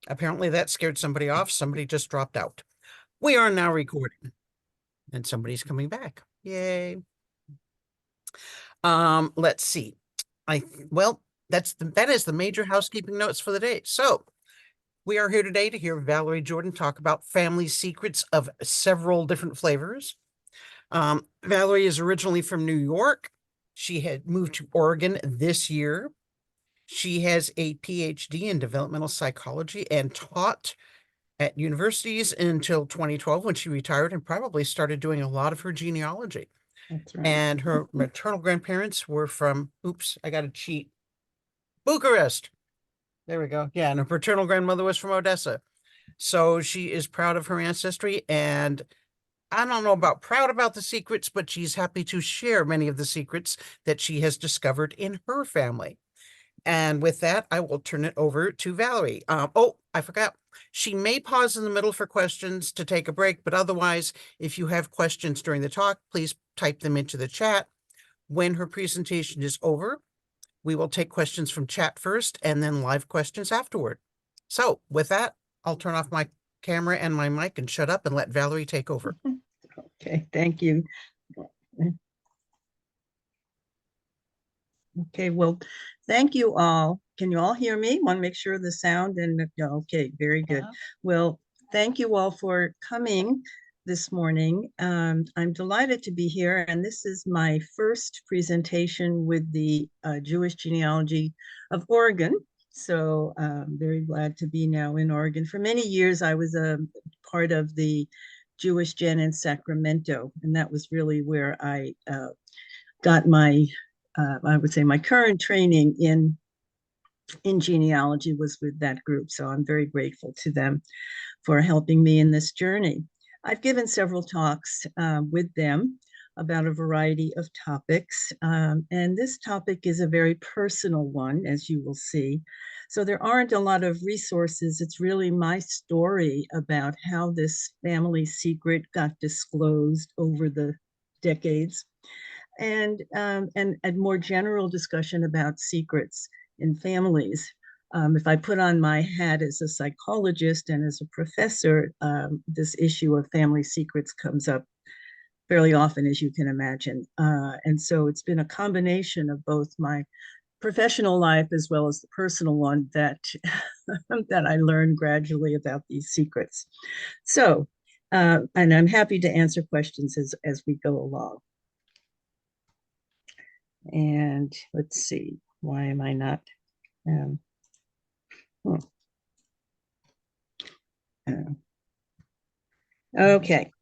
Apparently that scared somebody off. Somebody just dropped out. We are now recording and somebody's coming back. Yay. Let's see. Well, that is the major housekeeping notes for the day. So we are here today to hear Valerie Jordan talk about family secrets of several different flavors. Valerie is originally from New York. She had moved to Oregon this year. She has a Ph.D. in developmental psychology and taught at universities until 2012 when she retired and probably started doing a lot of her genealogy. That's right. And her maternal grandparents were from, oops, I got to cheat, Bucharest. There we go. Yeah, and her paternal grandmother was from Odessa. So she is proud of her ancestry, and I don't know about proud about the secrets, but she's happy to share many of the secrets that she has discovered in her family. And with that, I will turn it over to Valerie. Oh, I forgot. She may pause in the middle for questions to take a break, but otherwise, if you have questions during the talk, please type them into the chat. When her presentation is over, we will take questions from chat first and then live questions afterward. So with that, I'll turn off my camera and my mic and shut up and let Valerie take over. Okay, thank you. Okay, well, thank you all. Can you all hear me? Want to make sure the sound and okay, very good. Well, thank you all for coming this morning. I'm delighted to be here, and this is my first presentation with the Jewish Genealogy of Oregon. So I'm very glad to be now in Oregon. For many years, I was a part of the Jewish Gen in Sacramento, and that was really where I got my I would say my current training in genealogy was with that group. So I'm very grateful to them for helping me in this journey. I've given several talks with them about a variety of topics. And this topic is a very personal one, as you will see. So there aren't a lot of resources. It's really my story about how this family secret got disclosed over the decades, and a more general discussion about secrets in families. If I put on my hat as a psychologist and as a professor, this issue of family secrets comes up fairly often, as you can imagine. And so it's been a combination of both my professional life as well as the personal one that that I learned gradually about these secrets. So, and I'm happy to answer questions as we go along. And let's see, why am I not? Um, hmm. Okay,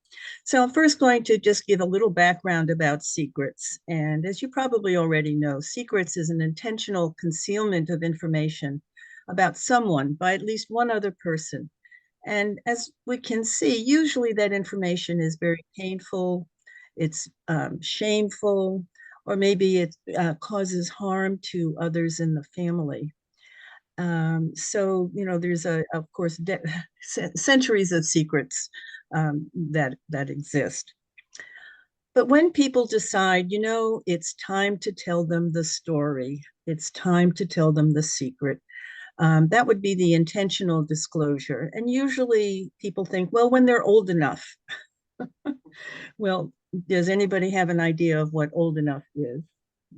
so I'm first going to just give a little background about secrets. And as you probably already know, secrets is an intentional concealment of information about someone by at least one other person. And as we can see, usually that information is very painful, it's shameful, or maybe it causes harm to others in the family. So, you know, there's of course, centuries of secrets that exist. But when people decide, you know, it's time to tell them the story, it's time to tell them the secret, that would be the intentional disclosure. And usually people think, well, when they're old enough. Well, does anybody have an idea of what old enough is,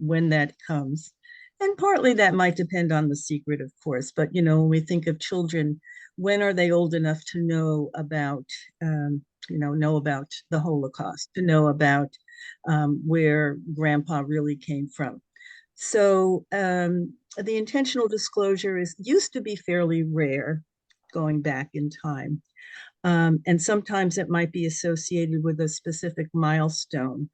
when that comes? And partly that might depend on the secret, of course. But, you know, when we think of children, when are they old enough to know about the Holocaust, to know about where grandpa really came from? So the intentional disclosure used to be fairly rare going back in time. And sometimes it might be associated with a specific milestone.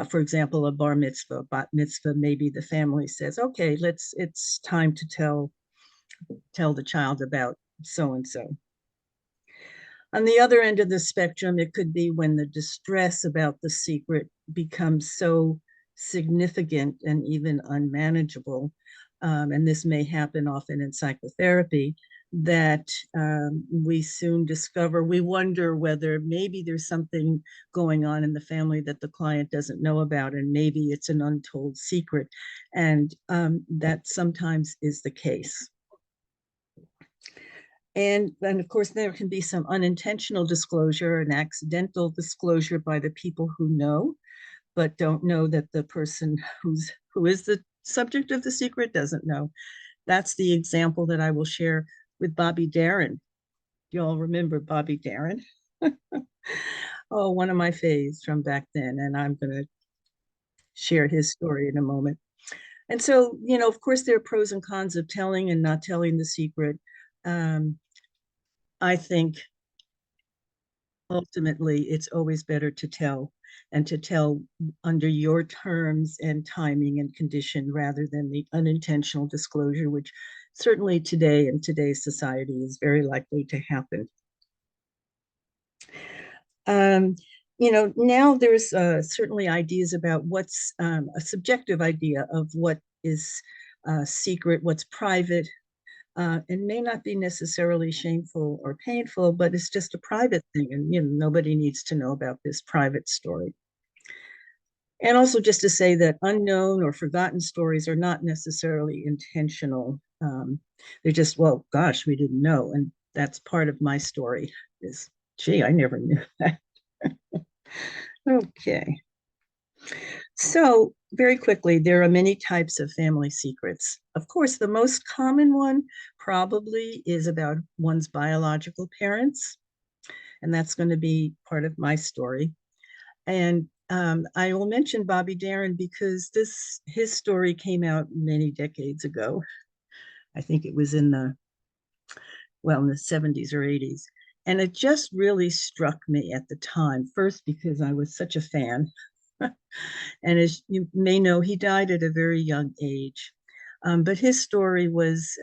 For example, a bar mitzvah, bat mitzvah, maybe the family says, okay, it's time to tell the child about so and so. On the other end of the spectrum, it could be when the distress about the secret becomes so significant and even unmanageable. And this may happen often in psychotherapy, that we soon discover, we wonder whether maybe there's something going on in the family that the client doesn't know about, and maybe it's an untold secret. And that sometimes is the case. And of course, there can be some unintentional disclosure and accidental disclosure by the people who know, but don't know that the person who is the subject of the secret doesn't know. That's the example that I will share with Bobby Darin. You all remember Bobby Darin? Oh, one of my faves from back then, and I'm going to share his story in a moment. And so, of course, there are pros and cons of telling and not telling the secret. Um, I think ultimately it's always better to tell, and to tell under your terms and timing and condition rather than the unintentional disclosure, which certainly today in today's society is very likely to happen. Um, now there's certainly ideas about what's a subjective idea of what is secret, what's private, and may not be necessarily shameful or painful, but it's just a private thing, and nobody needs to know about this private story. And also just to say that unknown or forgotten stories are not necessarily intentional. They're just, well, gosh, we didn't know, and that's part of my story. Is, gee, I never knew that. Okay. So, very quickly, there are many types of family secrets. Of course, the most common one probably is about one's biological parents, and that's going to be part of my story. And I will mention Bobby Darin because his story came out many decades ago. I think it was in the 70s or 80s. And it just really struck me at the time, first because I was such a fan. And as you may know, he died at a very young age. But his story was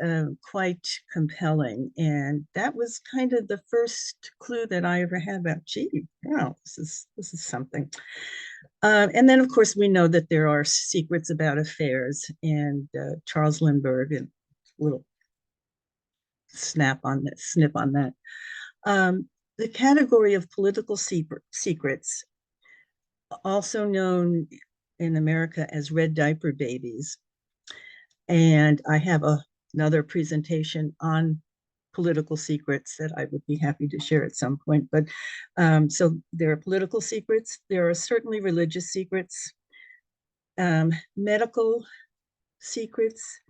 quite compelling. And that was kind of the first clue that I ever had about, gee, wow, this is something. And then, of course, we know that there are secrets about affairs, and Charles Lindbergh, and little snip on that. The category of political secrets, also known in America as red diaper babies. And I have another presentation on political secrets that I would be happy to share at some point. But so there are political secrets. There are certainly religious secrets, medical secrets,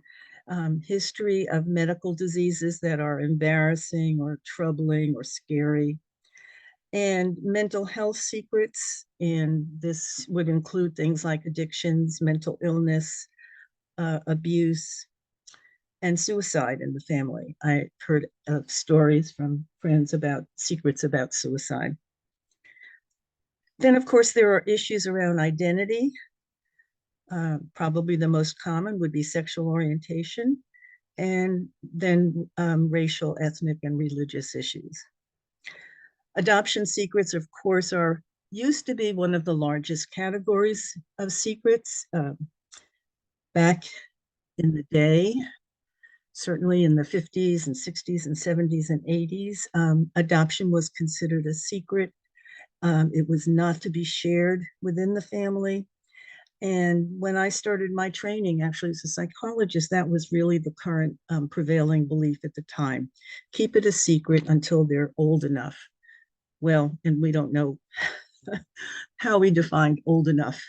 history of medical diseases that are embarrassing or troubling or scary, and mental health secrets. And this would include things like addictions, mental illness, abuse, and suicide in the family. I heard of stories from friends about secrets about suicide. Then, of course, there are issues around identity. Probably the most common would be sexual orientation, and then racial, ethnic, and religious issues. Adoption secrets, of course, are used to be one of the largest categories of secrets. Back in the day, certainly in the 50s and 60s and 70s and 80s, adoption was considered a secret. It was not to be shared within the family. And when I started my training, actually as a psychologist, that was really the current prevailing belief at the time. Keep it a secret until they're old enough. Well, and we don't know how we defined old enough.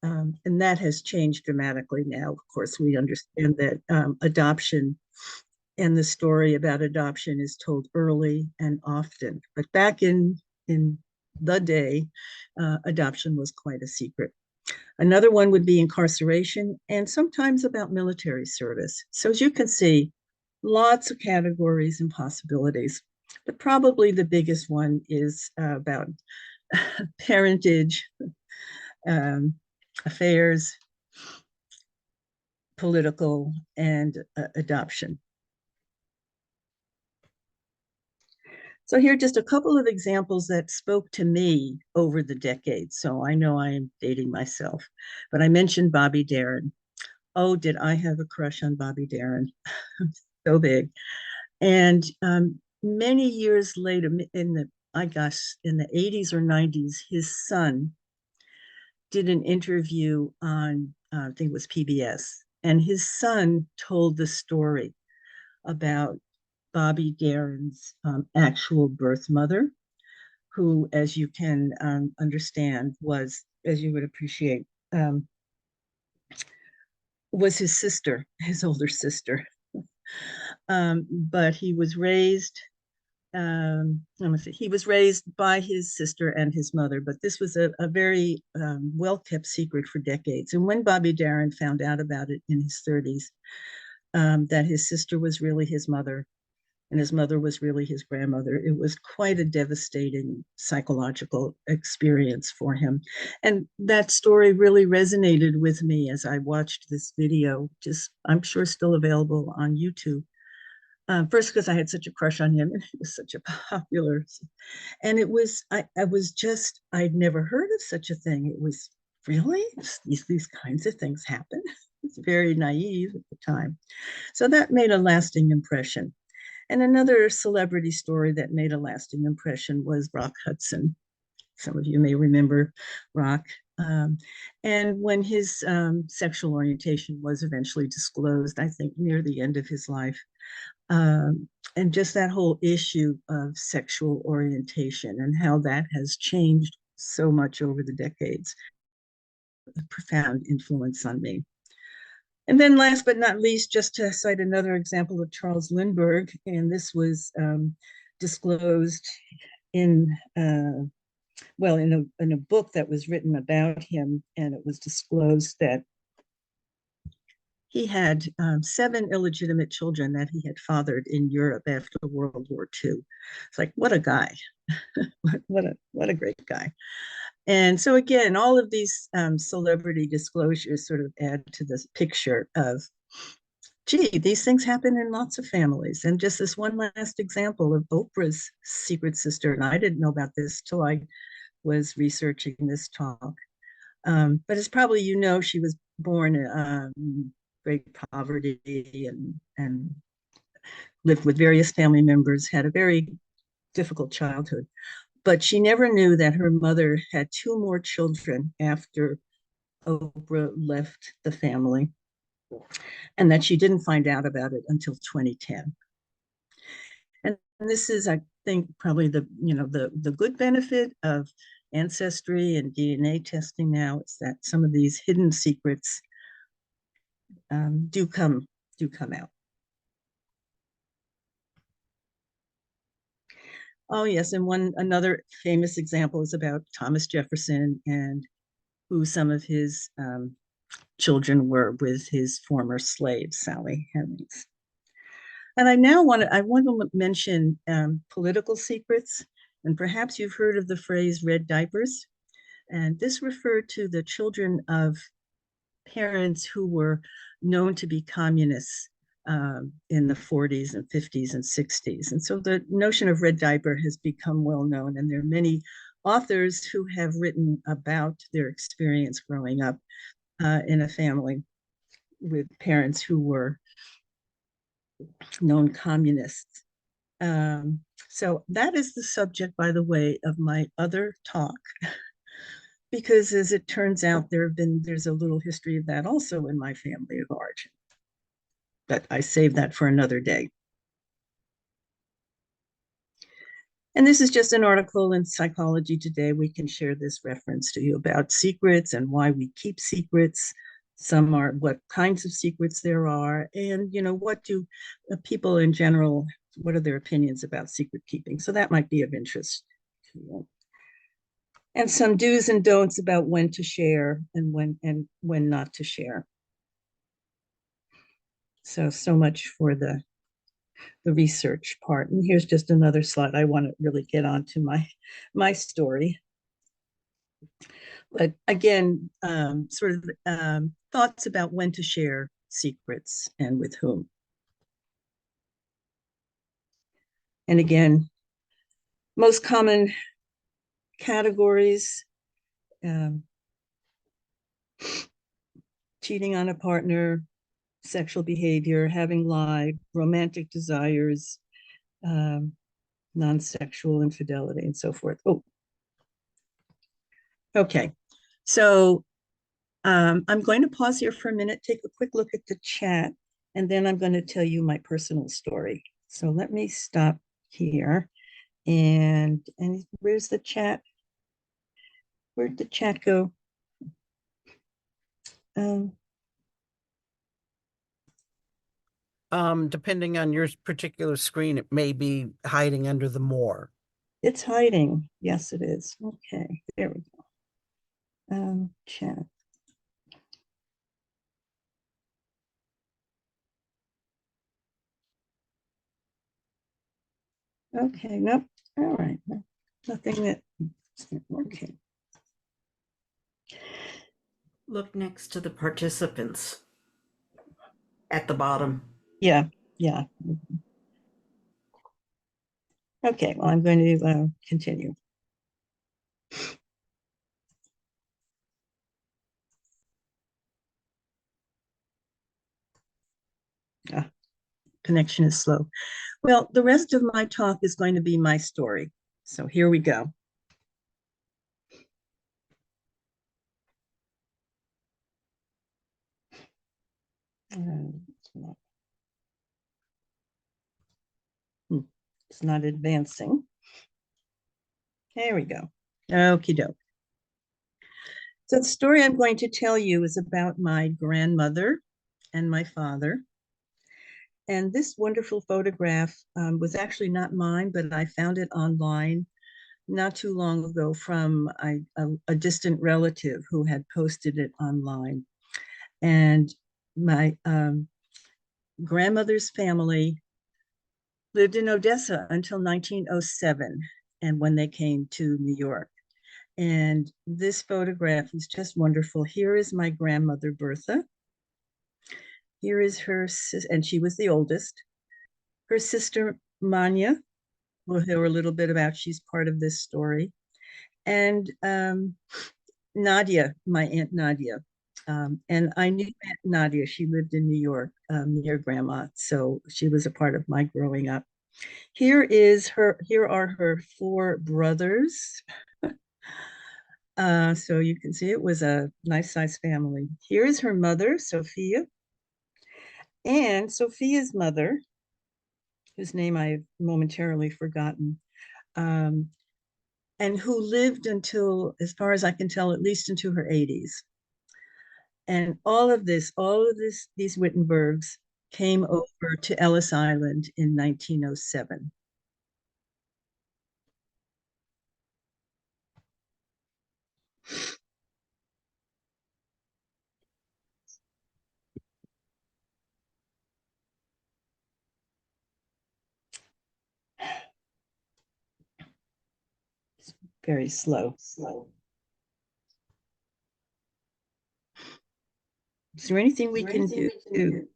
And that has changed dramatically now. Of course, we understand that adoption and the story about adoption is told early and often. But back in the day, adoption was quite a secret. Another one would be incarceration, and sometimes about military service. So as you can see, lots of categories and possibilities. But probably the biggest one is about parentage, affairs, political, and adoption. So here are just a couple of examples that spoke to me over the decades. So I know I am dating myself, but I mentioned Bobby Darin. Oh, did I have a crush on Bobby Darin? So big. And many years later, in the 80s or 90s, his son did an interview on, I think it was PBS, and his son told the story about Bobby Darin's actual birth mother, who, as you can understand, was, as you would appreciate, was his sister, his older sister. But he was raised, let me see, he was raised by his sister and his mother, but this was a very well-kept secret for decades. And when Bobby Darin found out about it in his 30s, that his sister was really his mother and his mother was really his grandmother, it was quite a devastating psychological experience for him. And that story really resonated with me as I watched this video, just, I'm sure still available on YouTube. First, because I had such a crush on him and he was such a popular, and it was, I was just, I'd never heard of such a thing. It was really, these kinds of things happen. It's very naive at the time. So that made a lasting impression. And another celebrity story that made a lasting impression was Rock Hudson. Some of you may remember Rock. And when his sexual orientation was eventually disclosed, I think near the end of his life, and just that whole issue of sexual orientation and how that has changed so much over the decades, a profound influence on me. And then last but not least, just to cite another example of Charles Lindbergh, and this was disclosed in, well, in a book that was written about him, and it was disclosed that he had 7 illegitimate children that he had fathered in Europe after World War II. It's like, what a guy. what a great guy. And so again, all of these celebrity disclosures sort of add to this picture of, gee, these things happen in lots of families. And just this one last example of Oprah's secret sister, and I didn't know about this till I was researching this talk. But as probably you know, she was born great poverty and lived with various family members, had a very difficult childhood. But she never knew that her mother had 2 more children after Oprah left the family, and that she didn't find out about it until 2010. And this is, I think, probably the good benefit of ancestry and DNA testing now, is that some of these hidden secrets do come out. Oh yes, and another famous example is about Thomas Jefferson and who some of his children were with his former slave, Sally Hemings. And I want to mention political secrets, and perhaps you've heard of the phrase red diapers. And this referred to the children of parents who were known to be communists in the 40s and 50s and 60s. And so the notion of red diaper has become well known, and there are many authors who have written about their experience growing up in a family with parents who were known communists. So that is the subject, by the way, of my other talk, because as it turns out, there's a little history of that also in my family of origin. But I save that for another day. And this is just an article in Psychology Today. We can share this reference to you about secrets and why we keep secrets. Some are what kinds of secrets there are, and what do people in general, what are their opinions about secret keeping? So that might be of interest to you. And some do's and don'ts about when to share and when not to share. So much for the research part. And here's just another slide. I want to really get on to my story. But again, sort of thoughts about when to share secrets and with whom. And again, most common categories: cheating on a partner, sexual behavior, having lied, romantic desires, non-sexual infidelity, and so forth. Oh, okay. So I'm going to pause here for a minute, take a quick look at the chat, and then I'm going to tell you my personal story. So let me stop here. And where's the chat? Where'd the chat go? Um, Depending on your particular screen, it may be hiding under the more. it's hiding. Yes, it is. Okay, there we go. Chat. Okay, nope. All right. Nothing that, okay. Look next to the participants at the bottom. Yeah, yeah. Okay, well, I'm going to continue. Connection is slow. Well, the rest of my talk is going to be my story. So here we go. It's not advancing. There we go. Okie doke. So the story I'm going to tell you is about my grandmother and my father. And this wonderful photograph was actually not mine, but I found it online not too long ago from a distant relative who had posted it online. And my grandmother's family lived in Odessa until 1907, and when they came to New York. And this photograph is just wonderful. Here is my grandmother, Bertha. Here is her, and she was the oldest. Her sister, Manya, we'll hear a little bit about. She's part of this story. And Nadia, my Aunt Nadia. And I knew Aunt Nadia. She lived in New York near Grandma. So she was a part of my growing up. Here are her four brothers. So you can see it was a nice sized family. Here is her mother, Sophia, and Sophia's mother, whose name I've momentarily forgotten, and who lived until, as far as I can tell, at least into her 80s. And all of these Wittenbergs came over to Ellis Island in 1907. It's very slow. Is there anything we can do to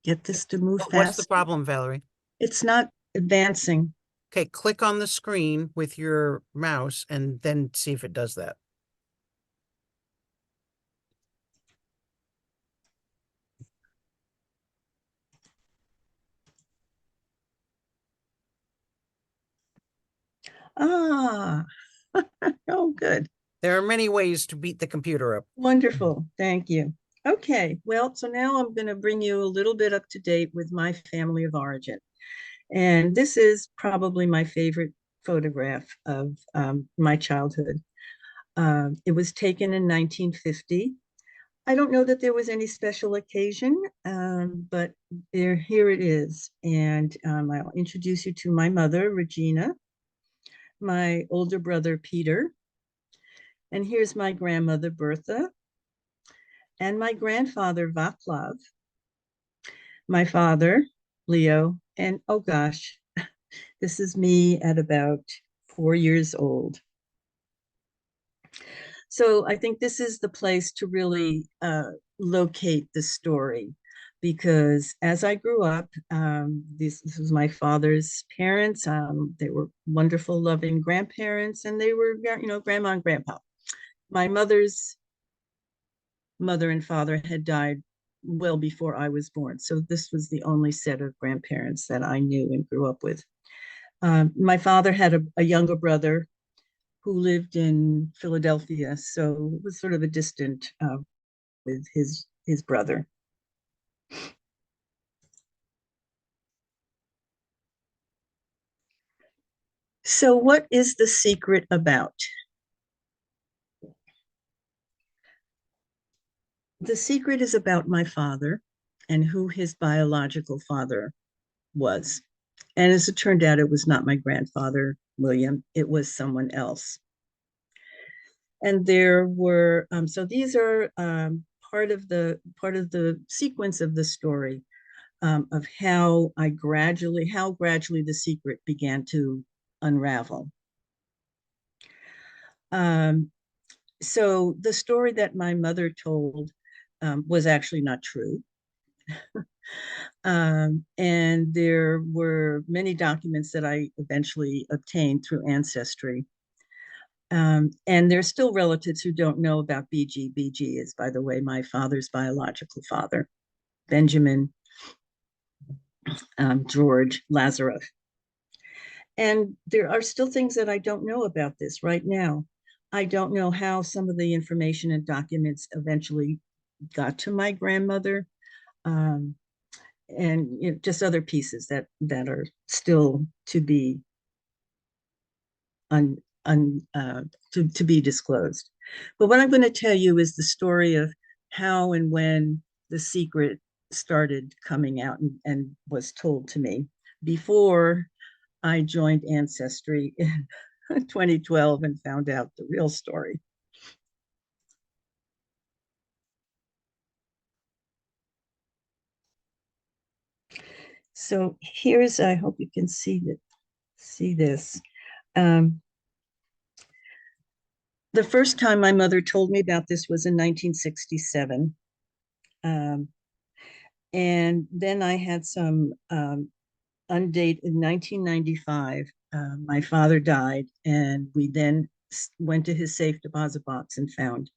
get this to move What's the fast? problem, Valerie? It's not advancing. Okay, click on the screen with your mouse and then see if it does that. Ah, oh, good. There are many ways to beat the computer up. Wonderful. Thank you. Okay, well, so now I'm going to bring you a little bit up to date with my family of origin. And this is probably my favorite photograph of my childhood. It was taken in 1950. I don't know that there was any special occasion, but here it is. And I'll introduce you to my mother, Regina, my older brother, Peter, and here's my grandmother, Bertha, and my grandfather, Vaclav, my father, Leo, and oh gosh, this is me at about 4 years old. So I think this is the place to really locate the story, because as I grew up, this was my father's parents. They were wonderful, loving grandparents, and they were, grandma and grandpa. My mother's mother and father had died well before I was born. So this was the only set of grandparents that I knew and grew up with. My father had a younger brother who lived in Philadelphia, so it was sort of a distant with his brother. So what is the secret about? The secret is about my father and who his biological father was. And as it turned out, it was not my grandfather, William, it was someone else. And there were, so these are part of the sequence of the story, of how gradually the secret began to unravel. So the story that my mother told was actually not true. And there were many documents that I eventually obtained through Ancestry. And there's still relatives who don't know about BG. BG is, by the way, my father's biological father, Benjamin George Lazarus. And there are still things that I don't know about this right now. I don't know how some of the information and documents eventually got to my grandmother, and just other pieces that are still to be to be disclosed. But what I'm going to tell you is the story of how and when the secret started coming out and was told to me before I joined Ancestry in 2012 and found out the real story. So here's, I hope you can see this. The first time my mother told me about this was in 1967. And then I had some undated in 1995. My father died, and we then went to his safe deposit box and found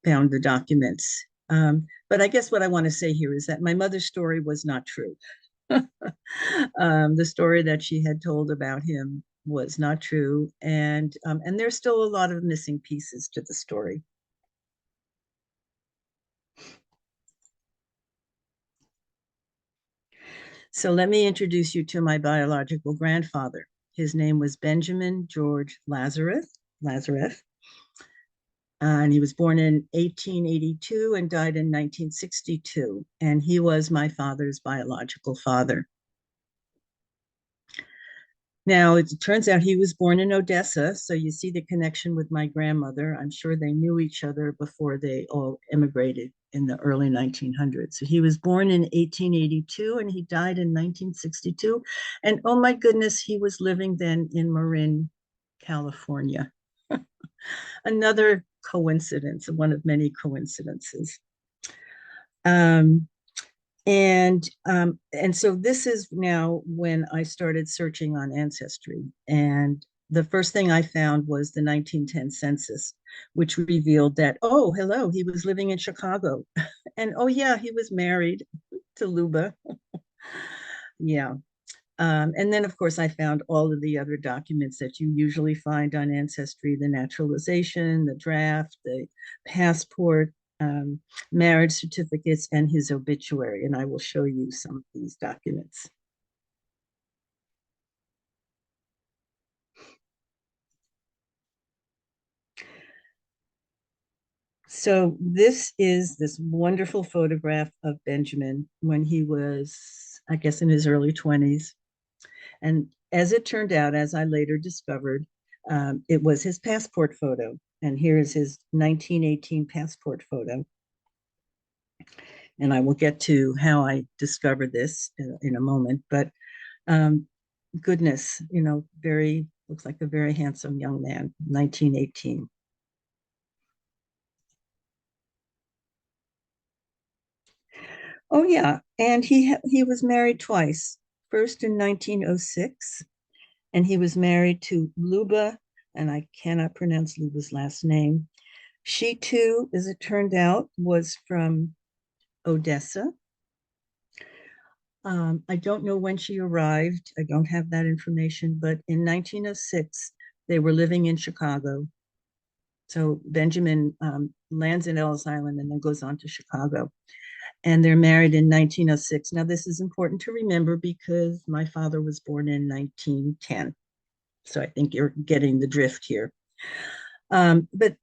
the documents. But I guess what I want to say here is that my mother's story was not true. The story that she had told about him was not true, and there's still a lot of missing pieces to the story. So let me introduce you to my biological grandfather. His name was Benjamin George Lazarus. And he was born in 1882 and died in 1962. And he was my father's biological father. Now, it turns out he was born in Odessa, so you see the connection with my grandmother. I'm sure they knew each other before they all immigrated in the early 1900s. So he was born in 1882 and he died in 1962. And oh my goodness, he was living then in Marin, California. Another coincidence, one of many coincidences. And so this is now when I started searching on Ancestry. And the first thing I found was the 1910 census, which revealed that, oh, hello, he was living in Chicago. And oh, yeah, he was married to Luba. Yeah. And then, of course, I found all of the other documents that you usually find on Ancestry, the naturalization, the draft, the passport, marriage certificates, and his obituary. And I will show you some of these documents. So this is this wonderful photograph of Benjamin when he was, I guess, in his early 20s. And as it turned out, as I later discovered, it was his passport photo. And here's his 1918 passport photo. And I will get to how I discovered this in a moment. But goodness, looks like a very handsome young man, 1918. Oh yeah, and he was married twice. First in 1906, and he was married to Luba, and I cannot pronounce Luba's last name. She too, as it turned out, was from Odessa. I don't know when she arrived. I don't have that information, but in 1906, they were living in Chicago. So Benjamin lands in Ellis Island and then goes on to Chicago. And they're married in 1906. Now, this is important to remember because my father was born in 1910. So I think you're getting the drift here. But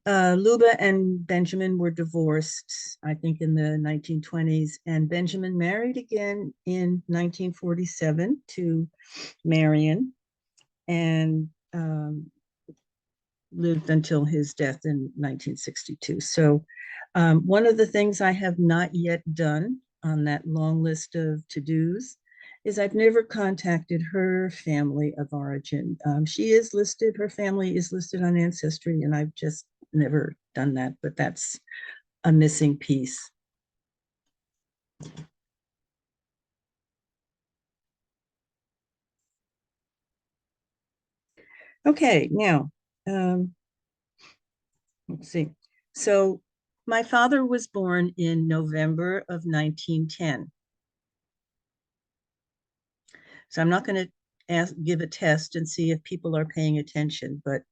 Luba and Benjamin were divorced, I think, in the 1920s, and Benjamin married again in 1947 to Marion, and lived until his death in 1962. So one of the things I have not yet done on that long list of to-dos is I've never contacted her family of origin. She is listed, her family is listed on Ancestry, and I've just never done that, but that's a missing piece. Okay, now, let's see. So my father was born in November of 1910. So I'm not going to give a test and see if people are paying attention, but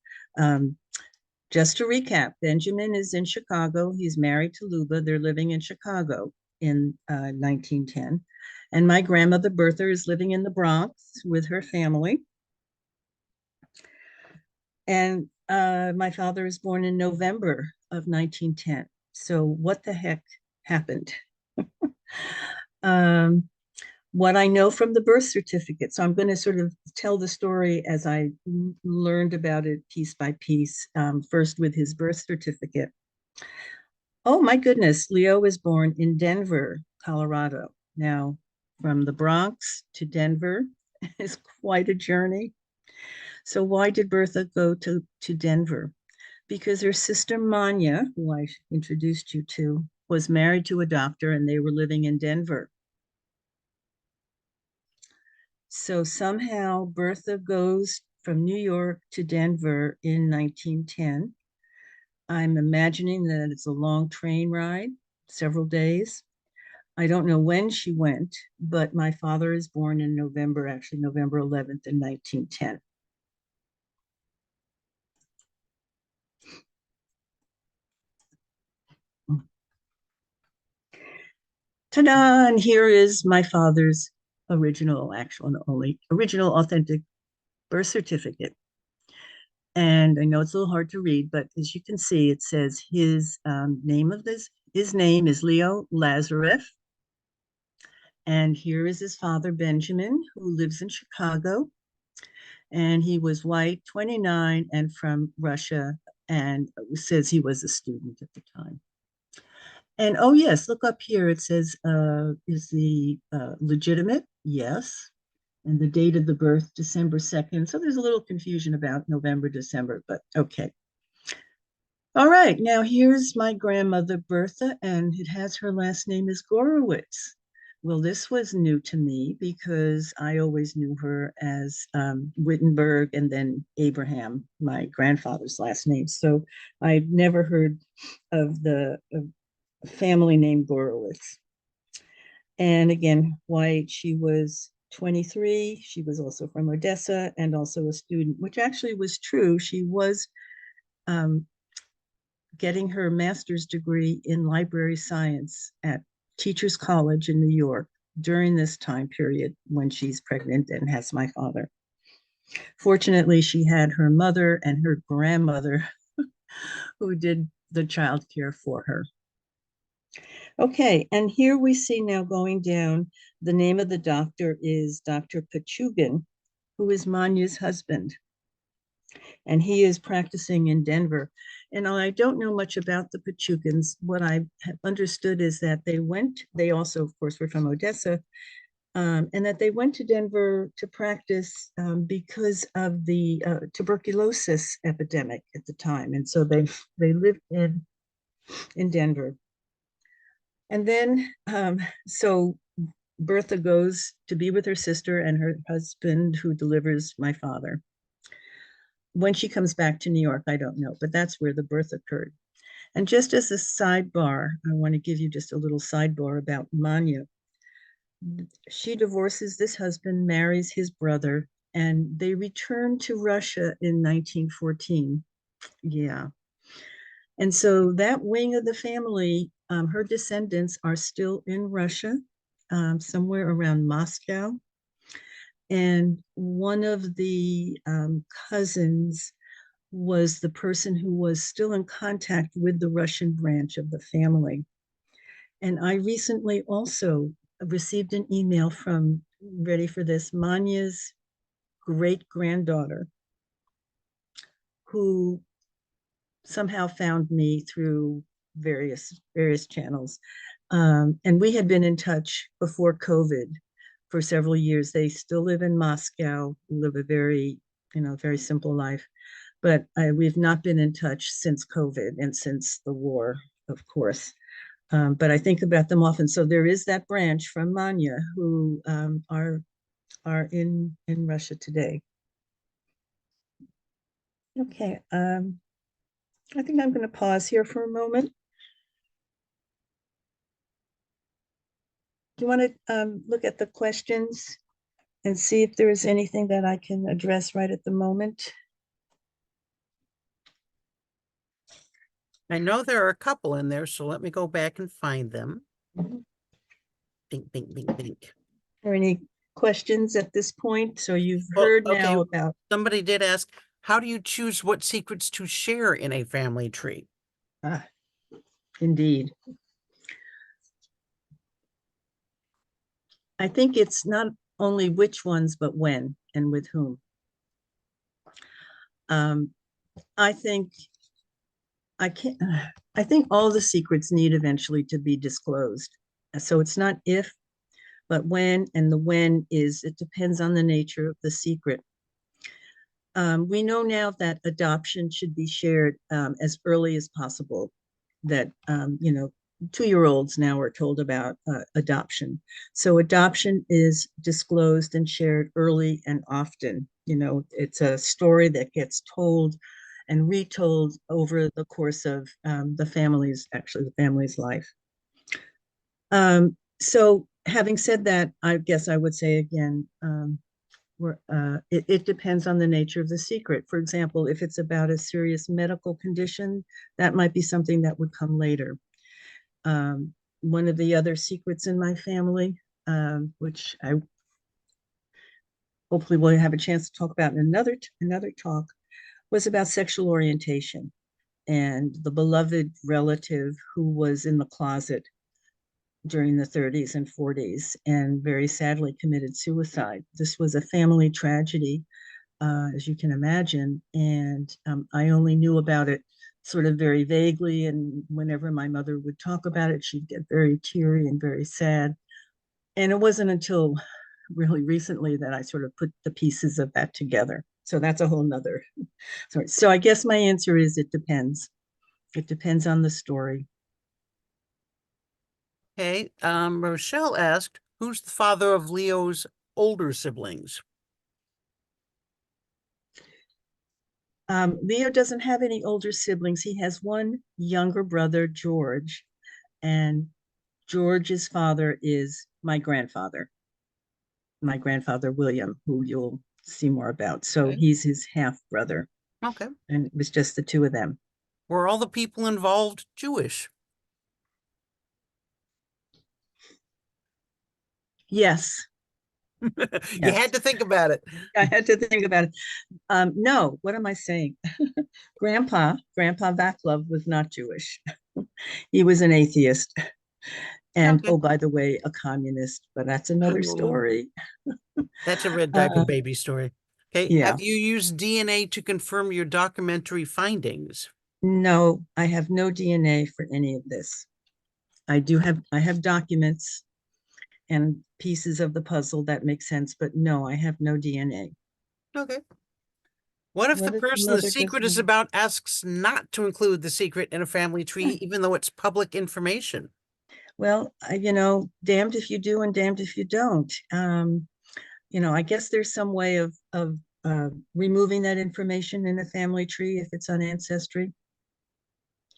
just to recap, Benjamin is in Chicago. He's married to Luba. They're living in Chicago in 1910. And my grandmother Bertha is living in the Bronx with her family. And my father is born in November of 1910. So what the heck happened? What I know from the birth certificate. So I'm going to sort of tell the story as I learned about it piece by piece, first with his birth certificate. Oh my goodness, Leo was born in Denver, Colorado. Now, from the Bronx to Denver is quite a journey. So why did Bertha go to Denver? Because her sister Manya, who I introduced you to, was married to a doctor and they were living in Denver. So somehow Bertha goes from New York to Denver in 1910. I'm imagining that it's a long train ride, several days. I don't know when she went, but my father is born in November, actually November 11th in 1910. Ta-da! And here is my father's original, actual and only original authentic birth certificate. And I know it's a little hard to read, but as you can see, it says his name is Leo Lazarev. And here is his father, Benjamin, who lives in Chicago. And he was white, 29, and from Russia, and says he was a student at the time. And oh yes, look up here. It says, is the legitimate? Yes. And the date of the birth, December 2nd. So there's a little confusion about November, December, but okay. All right, now here's my grandmother, Bertha, and it has her last name is Gorowitz. Well, this was new to me because I always knew her as Wittenberg and then Abraham, my grandfather's last name. So I've never heard of the family name Gorowitz. And again, white, she was 23. She was also from Odessa and also a student, which actually was true. She was getting her master's degree in library science at Teachers College in New York during this time period when she's pregnant and has my father. Fortunately, she had her mother and her grandmother who did the childcare for her. Okay, and here we see now going down, the name of the doctor is Dr. Pachugin, who is Manya's husband. And he is practicing in Denver. And I don't know much about the Pachugins. What I have understood is that they also, of course, were from Odessa, and that they went to Denver to practice because of the tuberculosis epidemic at the time. And so they lived in Denver. And then, so Bertha goes to be with her sister and her husband who delivers my father. When she comes back to New York, I don't know, but that's where the birth occurred. And just as a sidebar, I want to give you just a little sidebar about Manya. She divorces this husband, marries his brother, and they return to Russia in 1914. Yeah. And so that wing of the family, her descendants are still in Russia, somewhere around Moscow. And one of the cousins was the person who was still in contact with the Russian branch of the family. And I recently also received an email from, ready for this, Manya's great granddaughter, who somehow found me through various channels. And we had been in touch before COVID for several years. They still live in Moscow, live a very, very simple life. But we've not been in touch since COVID and since the war, of course. But I think about them often. So there is that branch from Manya who are in Russia today. Okay, I think I'm going to pause here for a moment. Do you want to look at the questions and see if there is anything that I can address right at the moment? I know there are a couple in there, so let me go back and find them. Mhm. Think, think, think, think. Are any questions at this point? So you've Well, heard okay, now about. somebody did ask, how do you choose what secrets to share in a family tree? Indeed. I think it's not only which ones, but when and with whom. I think I can't. I think all the secrets need eventually to be disclosed. So it's not if, but when, and the when is, it depends on the nature of the secret. We know now that adoption should be shared as early as possible. That 2-year-olds now are told about adoption. So adoption is disclosed and shared early and often. It's a story that gets told and retold over the course of the family's life. So having said that, I guess I would say again, it depends on the nature of the secret. For example, if it's about a serious medical condition, that might be something that would come later. One of the other secrets in my family, which I hopefully will have a chance to talk about in another talk, was about sexual orientation and the beloved relative who was in the closet during the 30s and 40s and very sadly committed suicide. This was a family tragedy, as you can imagine, and I only knew about it sort of very vaguely, and whenever my mother would talk about it, she'd get very teary and very sad. And it wasn't until really recently that I sort of put the pieces of that together. So that's a whole nother story. So I guess my answer is it depends. It depends on the story. Okay, Rochelle asked, who's the father of Leo's older siblings? Leo doesn't have any older siblings. He has one younger brother, George, and George's father is my grandfather, William, who you'll see more about. So Okay. he's his half brother, Okay. and it was just the two of them. Were all the people involved Jewish? Yes. You Yes. had to think about it. I had to think about it. No, what am I saying? Grandpa Vaclav was not Jewish. He was an atheist. And Okay. oh, by the way, a communist, but that's another story. That's a red diaper Uh, baby story. Okay, yeah. have you used DNA to confirm your documentary findings? No, I have no DNA for any of this. I have documents and pieces of the puzzle that make sense, but no, I have no DNA. Okay. What if the What if the person the mother secret is doesn't? about asks not to include the secret in a family tree, even though it's public information? Well, damned if you do and damned if you don't. I guess there's some way of removing that information in a family tree if it's on Ancestry.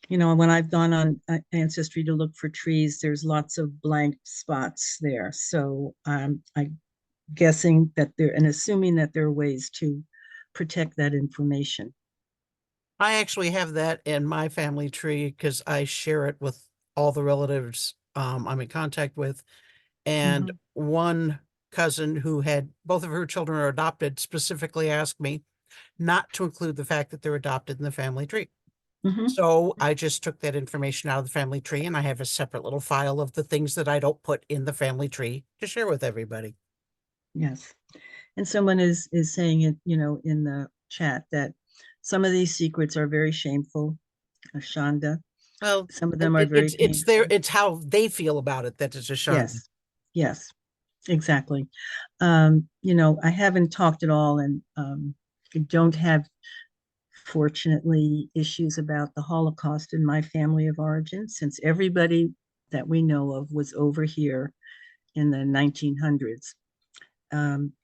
When I've gone on Ancestry to look for trees, there's lots of blank spots there. So I'm guessing that and assuming that there are ways to protect that information. I actually have that in my family tree because I share it with all the relatives I'm in contact with. And Mhm. one cousin who had both of her children are adopted specifically asked me not to include the fact that they're adopted in the family tree. Mhm. So I just took that information out of the family tree, and I have a separate little file of the things that I don't put in the family tree to share with everybody. Yes. And someone is saying it, in the chat that some of these secrets are very shameful. Shonda. Well, Some of them are very painful. it's how they feel about it that is a shame. Yes. Yes. Exactly. I haven't talked at all, and I don't have, fortunately, issues about the Holocaust in my family of origin, since everybody that we know of was over here in the 1900s.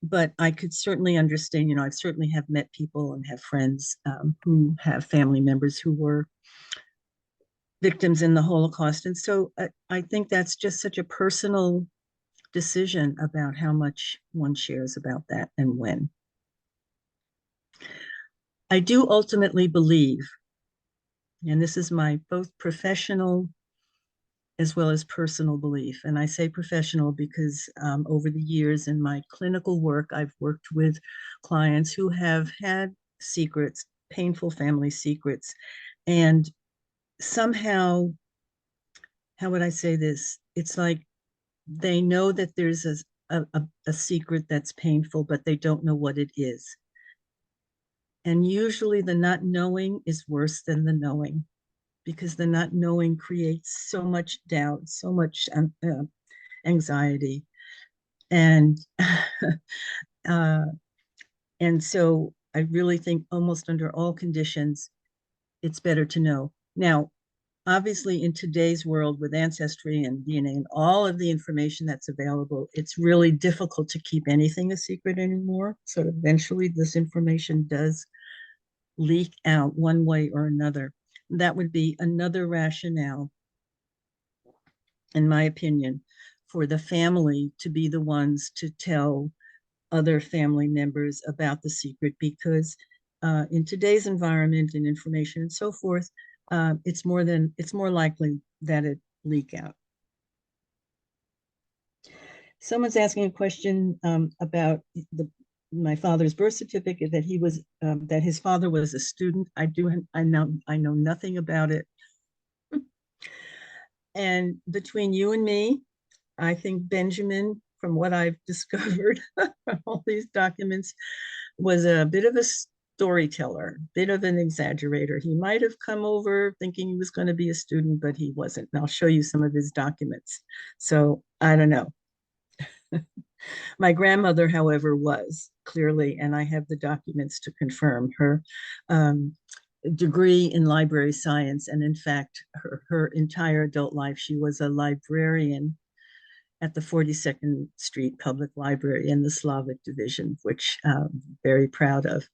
But I could certainly understand, I certainly have met people and have friends who have family members who were victims in the Holocaust. And so I think that's just such a personal decision about how much one shares about that and when. I do ultimately believe, and this is my both professional as well as personal belief. And I say professional because over the years in my clinical work, I've worked with clients who have had secrets, painful family secrets. And somehow, how would I say this? It's like they know that there's a secret that's painful, but they don't know what it is. And usually the not knowing is worse than the knowing, because the not knowing creates so much doubt, so much anxiety. And uh, and so I really think almost under all conditions, it's better to know. Now, obviously, in today's world with ancestry and DNA and all of the information that's available, it's really difficult to keep anything a secret anymore. So eventually this information does leak out one way or another. That would be another rationale, in my opinion, for the family to be the ones to tell other family members about the secret, because in today's environment and information and so forth, it's more likely that it leak out. Someone's asking a question about my father's birth certificate, that he was that his father was a student. I know nothing about it. And between you and me, I think Benjamin, from what I've discovered from all these documents, was a bit of a storyteller, bit of an exaggerator. He might have come over thinking he was going to be a student, but he wasn't. And I'll show you some of his documents. So I don't know. My grandmother, however, was clearly, and I have the documents to confirm her degree in library science. And in fact, her entire adult life, she was a librarian at the 42nd Street Public Library in the Slavic Division, which I'm very proud of.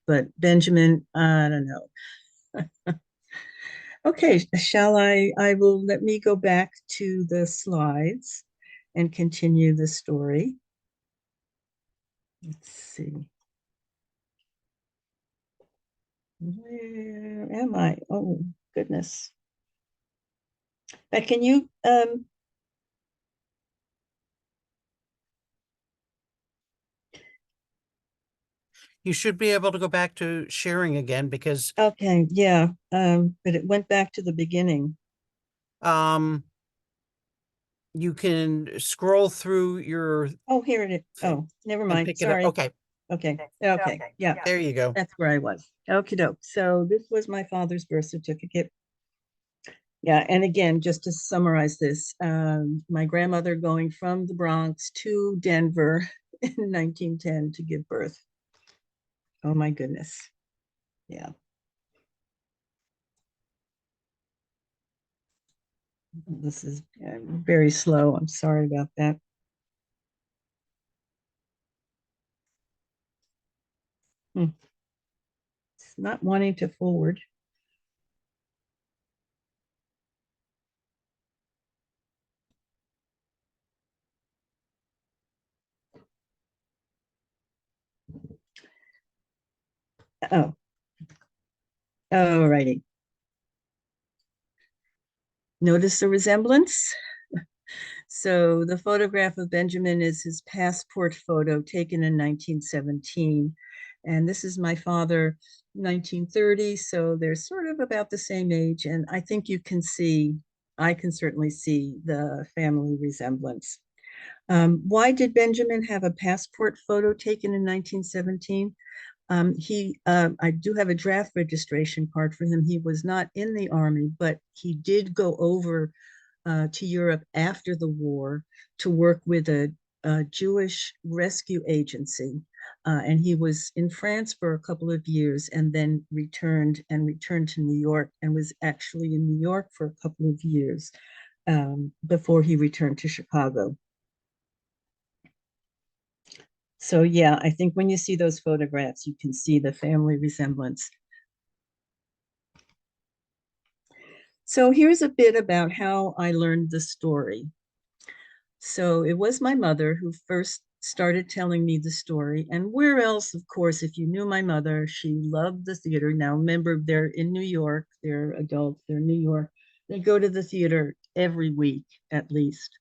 But Benjamin, I don't know. Okay, let me go back to the slides and continue the story. Let's see. Where am I? Oh, goodness. But can you, You should be able to go back to sharing again because okay, yeah, but it went back to the beginning. You can scroll through your Oh, here it is. Oh, never and mind. pick it up. Sorry. Okay, Okay. Okay. Yeah, there you go. that's where I was. Okie doke. So this was my father's birth certificate. Yeah, and again, just to summarize this, my grandmother going from the Bronx to Denver in 1910 to give birth. Oh my goodness. Yeah. This is very slow. I'm sorry about that. It's not wanting to forward. Oh, all righty. Notice the resemblance? So the photograph of Benjamin is his passport photo taken in 1917. And this is my father, 1930. So they're sort of about the same age. And I think you can see, I can certainly see the family resemblance. Why did Benjamin have a passport photo taken in 1917? I do have a draft registration card for him. He was not in the army, but he did go over to Europe after the war to work with a Jewish rescue agency. And he was in France for a couple of years and then returned to New York and was actually in New York for a couple of years before he returned to Chicago. So yeah, I think when you see those photographs, you can see the family resemblance. So here's a bit about how I learned the story. So it was my mother who first started telling me the story. And where else, of course, if you knew my mother, she loved the theater. Now, remember, they're in New York, they're adults, they're in New York. They go to the theater every week at least.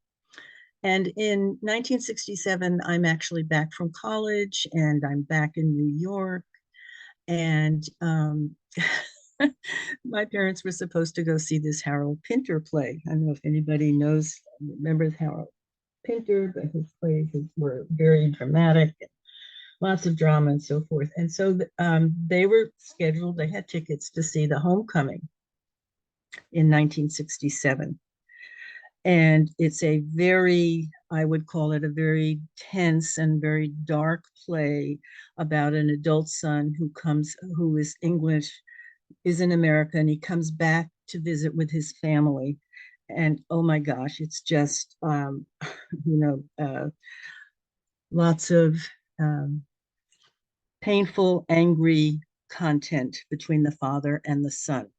And in 1967, I'm actually back from college and I'm back in New York. And my parents were supposed to go see this Harold Pinter play. I don't know if anybody remembers Harold Pinter, but his plays were very dramatic, lots of drama and so forth. And so they were scheduled, they had tickets to see The Homecoming in 1967. And it's a I would call it a very tense and very dark play about an adult son who is English, is in America, and he comes back to visit with his family. And oh my gosh, it's just, lots of painful, angry content between the father and the son.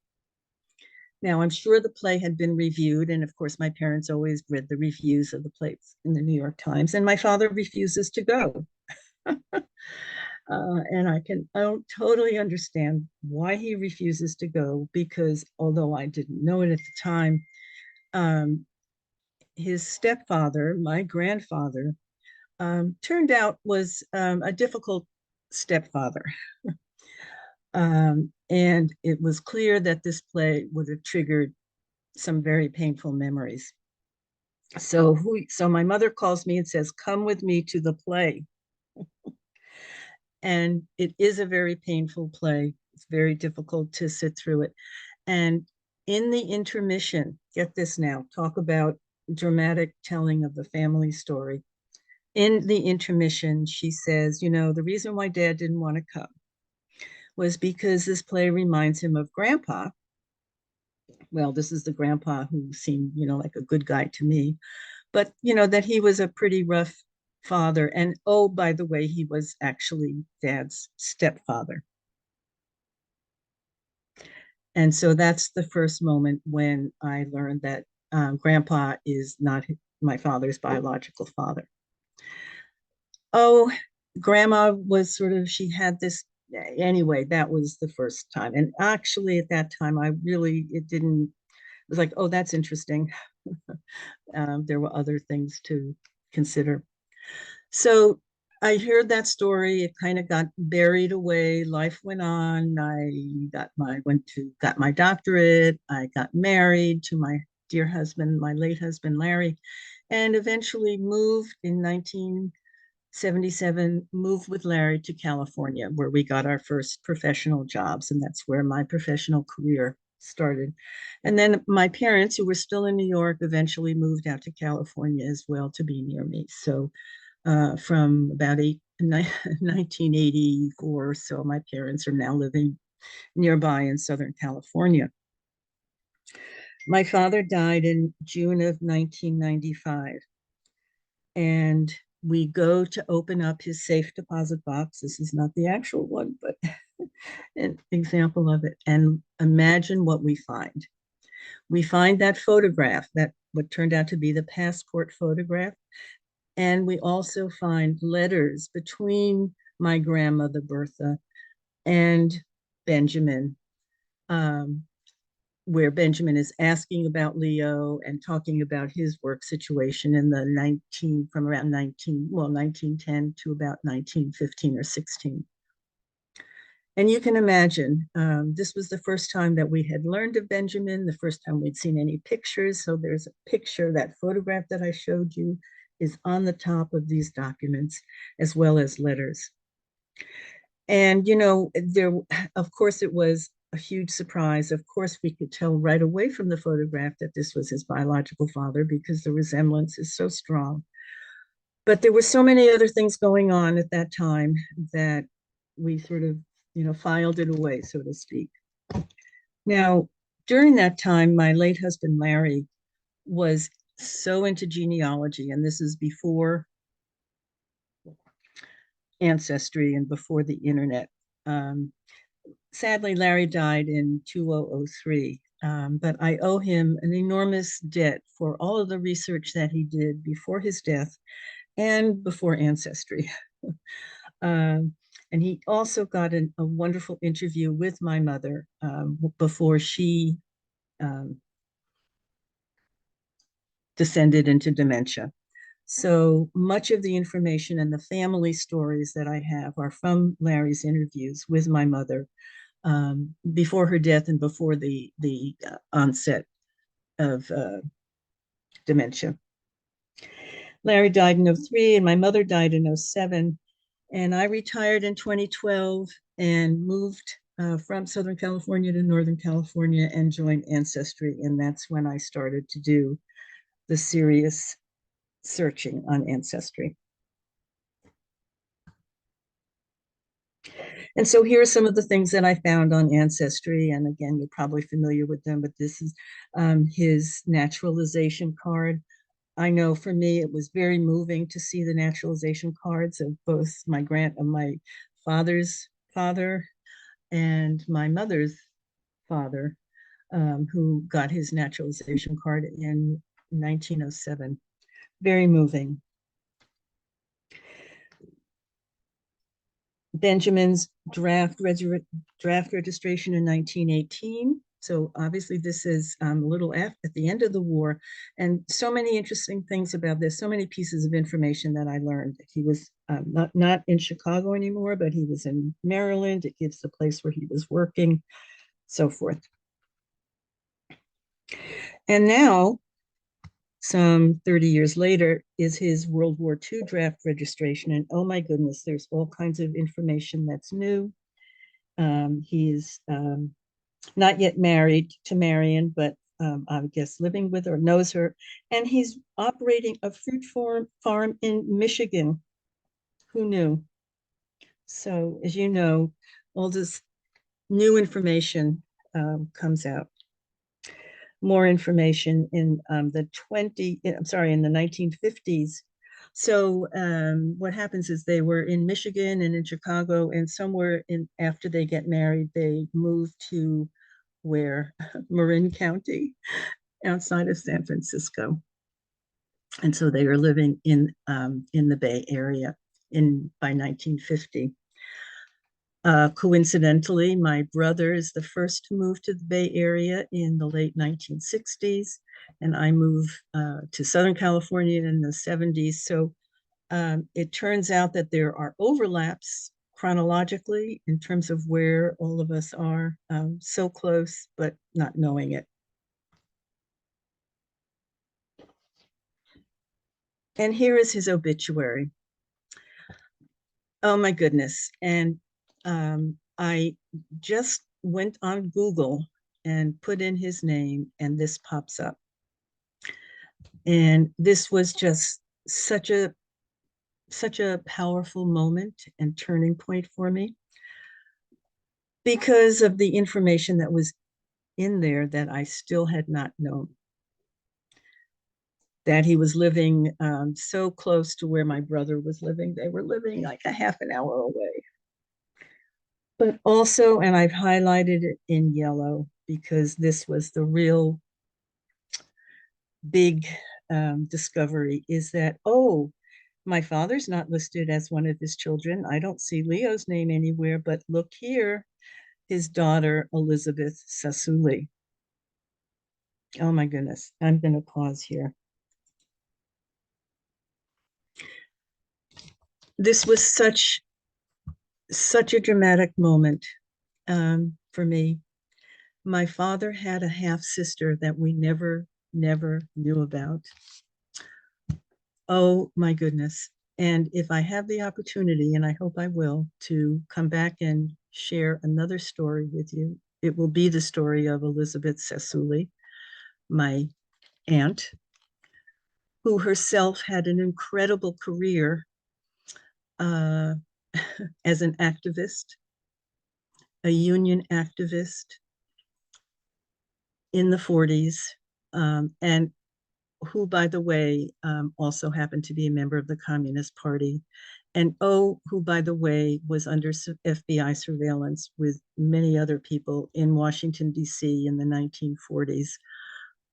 Now, I'm sure the play had been reviewed, and of course, my parents always read the reviews of the plays in the New York Times, and my father refuses to go. And I don't totally understand why he refuses to go, because although I didn't know it at the time, his stepfather, my grandfather, turned out was a difficult stepfather. And it was clear that this play would have triggered some very painful memories. So my mother calls me and says, come with me to the play. And it is a very painful play. It's very difficult to sit through it. And in the intermission, get this now, talk about dramatic telling of the family story. In the intermission, she says, the reason why Dad didn't want to come was because this play reminds him of Grandpa. Well, this is the grandpa who seemed, like a good guy to me, but, that he was a pretty rough father. And oh, by the way, he was actually Dad's stepfather. And so that's the first moment when I learned that Grandpa is not my father's biological father. Oh, Grandma was she had this, anyway, that was the first time. And actually at that time, it was like, oh, that's interesting. There were other things to consider. So I heard that story. It kind of got buried away. Life went on. got my doctorate. I got married to my dear husband, my late husband, Larry, and eventually moved in 1977, moved with Larry to California, where we got our first professional jobs. And that's where my professional career started. And then my parents, who were still in New York, eventually moved out to California as well to be near me. So from about 1984 or so, my parents are now living nearby in Southern California. My father died in June of 1995. And we go to open up his safe deposit box. This is not the actual one, but an example of it. And imagine what we find. We find that photograph, that what turned out to be the passport photograph. And we also find letters between my grandmother, Bertha, and Benjamin, where Benjamin is asking about Leo and talking about his work situation in the from around 1910 to about 1915 or 16. And you can imagine, this was the first time that we had learned of Benjamin, the first time we'd seen any pictures. So there's a picture, that photograph that I showed you is on the top of these documents, as well as letters. And, there, of course, it was a huge surprise. Of course, we could tell right away from the photograph that this was his biological father because the resemblance is so strong. But there were so many other things going on at that time that we sort of, filed it away, so to speak. Now, during that time, my late husband, Larry, was so into genealogy, and this is before Ancestry and before the internet. Sadly, Larry died in 2003, but I owe him an enormous debt for all of the research that he did before his death and before Ancestry. And he also got a wonderful interview with my mother before she descended into dementia. So much of the information and the family stories that I have are from Larry's interviews with my mother before her death and before the onset of dementia. Larry died in 2003 and my mother died in 2007. And I retired in 2012 and moved from Southern California to Northern California and joined Ancestry. And that's when I started to do the serious searching on Ancestry. And so here are some of the things that I found on Ancestry. And again, you're probably familiar with them, but this is his naturalization card. I know for me, it was very moving to see the naturalization cards of both my father's father and my mother's father, who got his naturalization card in 1907. Very moving. Benjamin's draft registration in 1918. So obviously this is a little at the end of the war, and so many interesting things about this, so many pieces of information that I learned. He was not in Chicago anymore, but he was in Maryland. It gives the place where he was working, so forth. And now, some 30 years later, is his World War II draft registration. And oh my goodness, there's all kinds of information that's new. He's not yet married to Marion, but I guess living with her, knows her. And he's operating a fruit farm in Michigan. Who knew? So as you know, all this new information comes out. More information in the 1950s. So what happens is they were in Michigan and in Chicago, and somewhere after they get married, they move to where Marin County, outside of San Francisco. And so they are living in the Bay Area by 1950. Coincidentally, my brother is the first to move to the Bay Area in the late 1960s, and I moved to Southern California in the 70s. So it turns out that there are overlaps chronologically in terms of where all of us are, so close, but not knowing it. And here is his obituary. Oh my goodness. And I just went on Google and put in his name, and this pops up. And this was just such a powerful moment and turning point for me because of the information that was in there that I still had not known. That he was living so close to where my brother was living. They were living like a half an hour away. But also, and I've highlighted it in yellow because this was the real big discovery, is that, oh, my father's not listed as one of his children. I don't see Leo's name anywhere, but look here, his daughter, Elizabeth Sassouli. Oh my goodness, I'm going to pause here. This was such a dramatic moment for me. My father had a half sister that we never knew about. Oh my goodness. And if I have the opportunity, and I hope I will, to come back and share another story with you, it will be the story of Elizabeth Sassouli, my aunt, who herself had an incredible career uh, as an activist, a union activist in the 40s, and who, by the way, also happened to be a member of the Communist Party. And who, by the way, was under FBI surveillance with many other people in Washington, D.C. in the 1940s.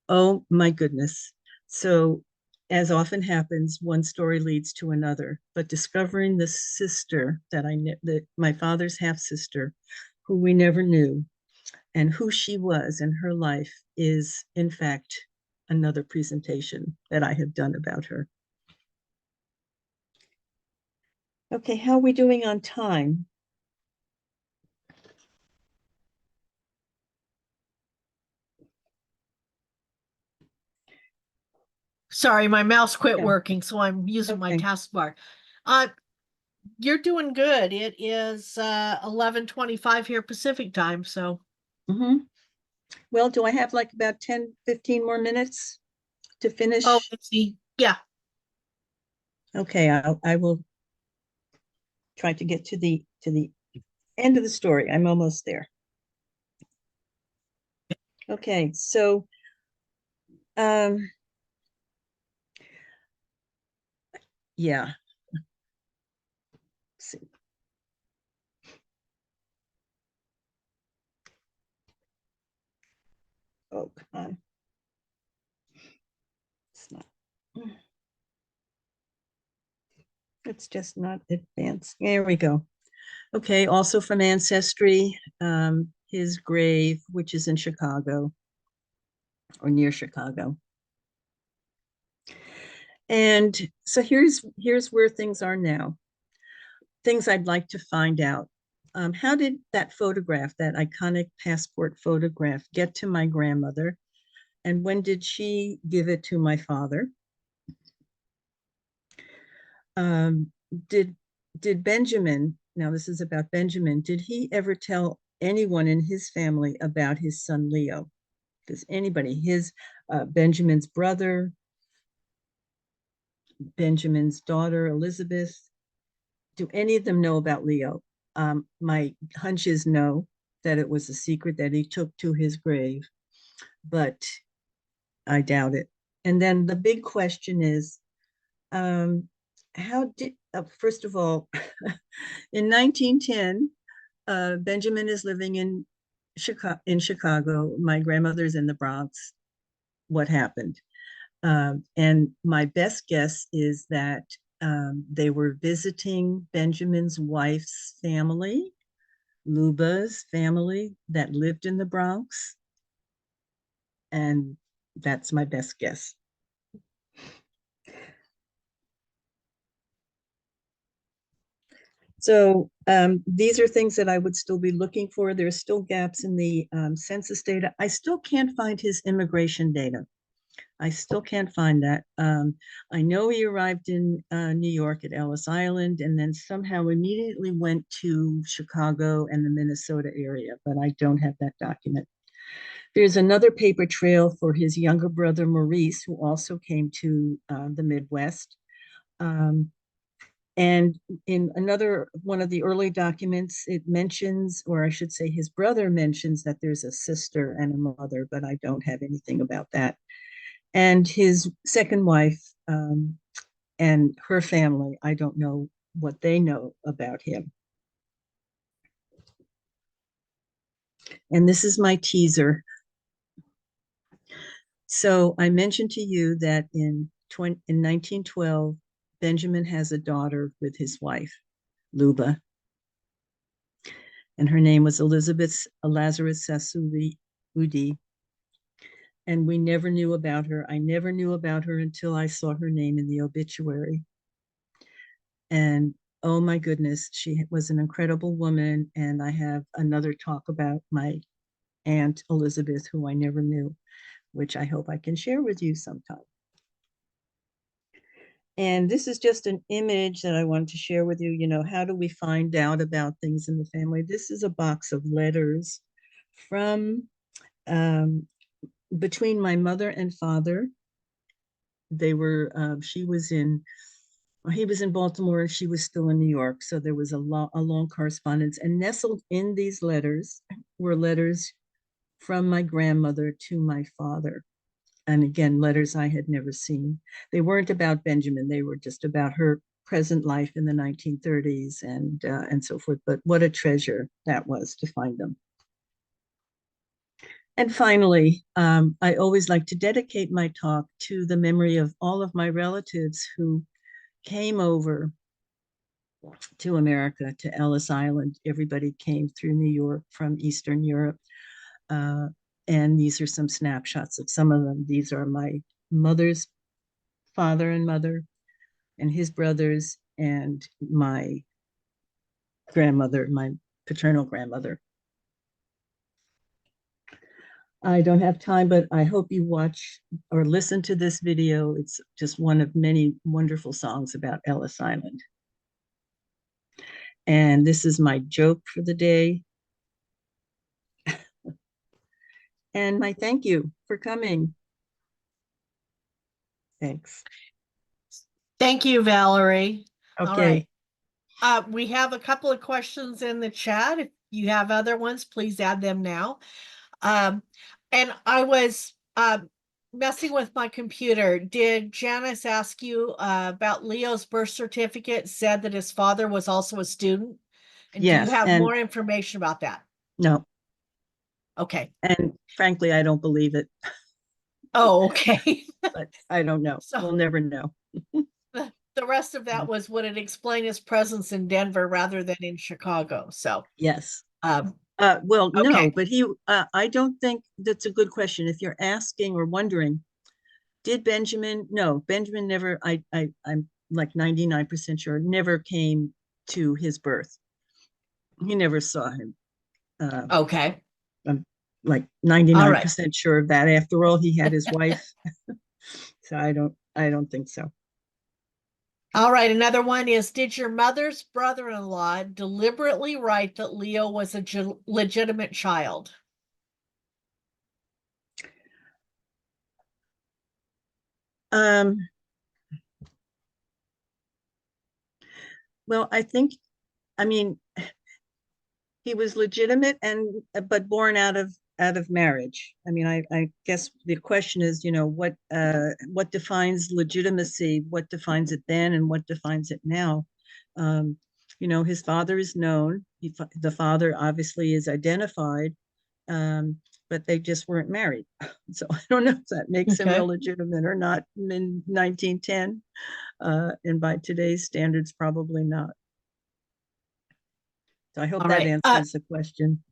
Oh, my goodness. So, as often happens, one story leads to another. But discovering the sister that my father's half sister, who we never knew, and who she was in her life is, in fact, another presentation that I have done about her. Okay, how are we doing on time? Sorry, my mouse quit Okay. working, so I'm using my Okay. taskbar. You're doing good. It is 11:25 here Pacific time, so Well, do I have like about 10, 15 more minutes to finish? let's see. Yeah. Okay, I will try to get to the end of the story. I'm almost there. Okay, so yeah. Let's see. Oh, come on. It's not. It's just not advanced. There we go. Okay, also from Ancestry, his grave, which is in Chicago or near Chicago. And so here's where things are now. Things I'd like to find out. How did that photograph, that iconic passport photograph, get to my grandmother? And when did she give it to my father? Um, did Benjamin, now this is about Benjamin, did he ever tell anyone in his family about his son Leo? Does anybody, Benjamin's brother, Benjamin's daughter Elizabeth, do any of them know about Leo? My hunch is no, that it was a secret that he took to his grave, but I doubt it. And then the big question is, how did, first of all, in 1910, Benjamin is living in Chicago. My grandmother's in the Bronx. What happened? And my best guess is that they were visiting Benjamin's wife's family, Luba's family that lived in the Bronx. And that's my best guess. So these are things that I would still be looking for. There's still gaps in the census data. I still can't find his immigration data. I still can't find that. I know he arrived in New York at Ellis Island and then somehow immediately went to Chicago and the Minnesota area, but I don't have that document. There's another paper trail for his younger brother, Maurice, who also came to the Midwest. And in another one of the early documents, it mentions, or I should say his brother mentions, that there's a sister and a mother, but I don't have anything about that. And his second wife and her family, I don't know what they know about him. And this is my teaser. So I mentioned to you that in 1912, Benjamin has a daughter with his wife, Luba. And her name was Elizabeth Lazarus Sassouli Udi. and we never knew about her. I never knew about her until I saw her name in the obituary. And oh my goodness, she was an incredible woman. And I have another talk about my Aunt Elizabeth, who I never knew, which I hope I can share with you sometime. And this is just an image that I wanted to share with you. You know, how do we find out about things in the family? This is a box of letters from between my mother and father. They were, he was in Baltimore and she was still in New York. So there was a long correspondence, and nestled in these letters were letters from my grandmother to my father. And again, letters I had never seen. They weren't about Benjamin. They were just about her present life in the 1930s and so forth. But what a treasure that was to find them. And finally, I always like to dedicate my talk to the memory of all of my relatives who came over to America, to Ellis Island. Everybody came through New York from Eastern Europe. And these are some snapshots of some of them. These are my mother's father and mother and his brothers and my grandmother, my paternal grandmother. I don't have time, but I hope you watch or listen to this video. It's just one of many wonderful songs about Ellis Island. And this is my joke for the day. And my thank you for coming. Thanks. Thank you, Valerie. All Okay. right. We have a couple of questions in the chat. If you have other ones, please add them now. And I was messing with my computer. Did Janice ask you about Leo's birth certificate said that his father was also a student? And do Yes, you have and more information about that? no. Okay. And frankly, I don't believe it, Oh, okay. but I don't know. So- We'll never know. The rest of that was would it explain his presence in Denver rather than in Chicago? So, Yes. um, Well, no, okay. but I don't think that's a good question. If you're asking or wondering, did Benjamin? No, Benjamin never, I'm like 99% sure, never came to his birth. He never saw him. Okay. I'm like All right. 99% sure of that. After all, he had his wife. So I don't think so. All right. Another one is, did your mother's brother-in-law deliberately write that Leo was a legitimate child? Well, I mean, he was legitimate and but born out of marriage. I mean, I guess the question is, you know, what defines legitimacy, what defines it then, and what defines it now. You know, his father is known. The father obviously is identified, but they just weren't married. So I don't know if that makes him Okay. illegitimate or not in 1910. And by today's standards, probably not. So I hope All that right. answers the question.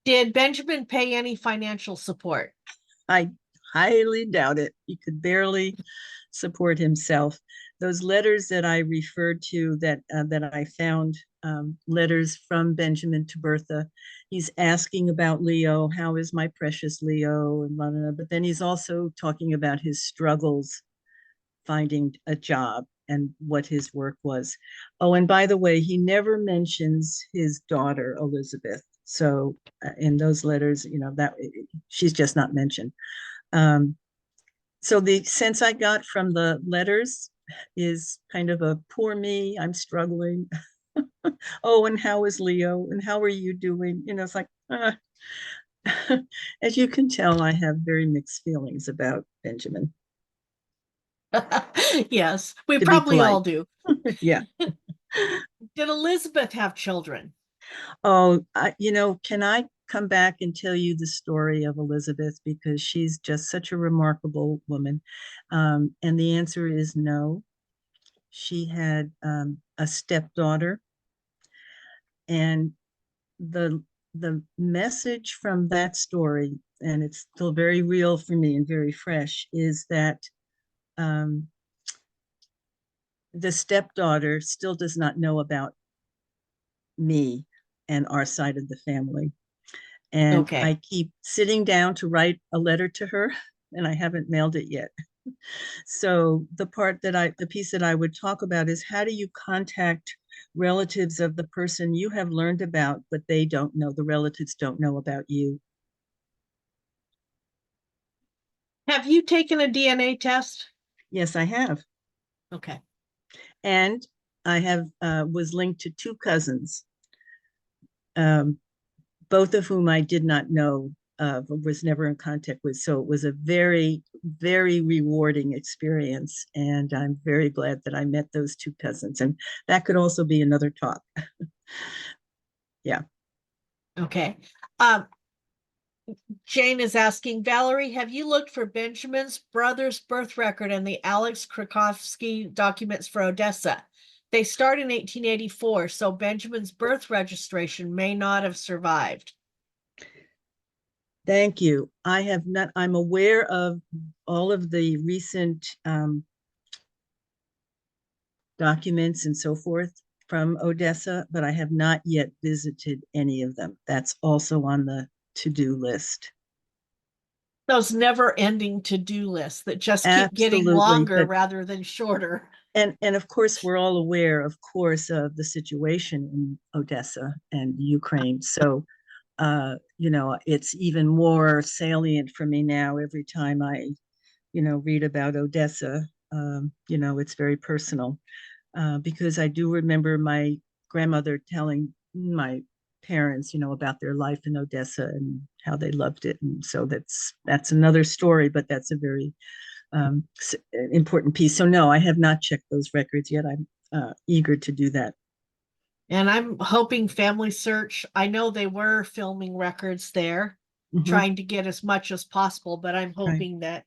Did Benjamin pay any financial support? I highly doubt it. He could barely support himself. Those letters that I referred to, that I found, letters from Benjamin to Bertha. He's asking about Leo. How is my precious Leo? And blah, blah, blah. But then he's also talking about his struggles finding a job and what his work was. Oh, and by the way, he never mentions his daughter Elizabeth. So in those letters, you know, that she's just not mentioned. So the sense I got from the letters is kind of a poor me, I'm struggling. Oh, and how is Leo? And how are you doing? You know, it's like, as you can tell, I have very mixed feelings about Benjamin. Yes, we To be probably polite. all do. Yeah. Did Elizabeth have children? Oh, you know, can I come back and tell you the story of Elizabeth, because she's just such a remarkable woman? And the answer is no. She had a stepdaughter, and the message from that story and it's still very real for me and very fresh, is that um, the stepdaughter still does not know about me and our side of the family. And Okay. I keep sitting down to write a letter to her, and I haven't mailed it yet. So the piece that I would talk about is, how do you contact relatives of the person you have learned about, but they don't know, the relatives don't know about you? Have you taken a DNA test? Yes, I have. Okay. And I have was linked to two cousins, um, both of whom I did not know of, was never in contact with. So it was a very, very rewarding experience. And I'm very glad that I met those two cousins. And that could also be another talk. Yeah. Okay. Um, Jane is asking, Valerie, have you looked for Benjamin's brother's birth record and the Alex Krakowski documents for Odessa? They start in 1884, so Benjamin's birth registration may not have survived. Thank you. I have not, I'm aware of all of the recent documents and so forth from Odessa, but I have not yet visited any of them. That's also on the to-do list. Those never-ending to-do lists that just keep getting Absolutely. longer rather than shorter. And of course, we're all aware, of course, of the situation in Odessa and Ukraine. So, it's even more salient for me now every time I, read about Odessa. It's very personal, because I do remember my grandmother telling my parents, about their life in Odessa and how they loved it. And so that's another story, but that's a very important piece. So no, I have not checked those records yet. I'm eager to do that. And I'm hoping Family Search, I know they were filming records there, Mhm. trying to get as much as possible, but I'm Right. hoping that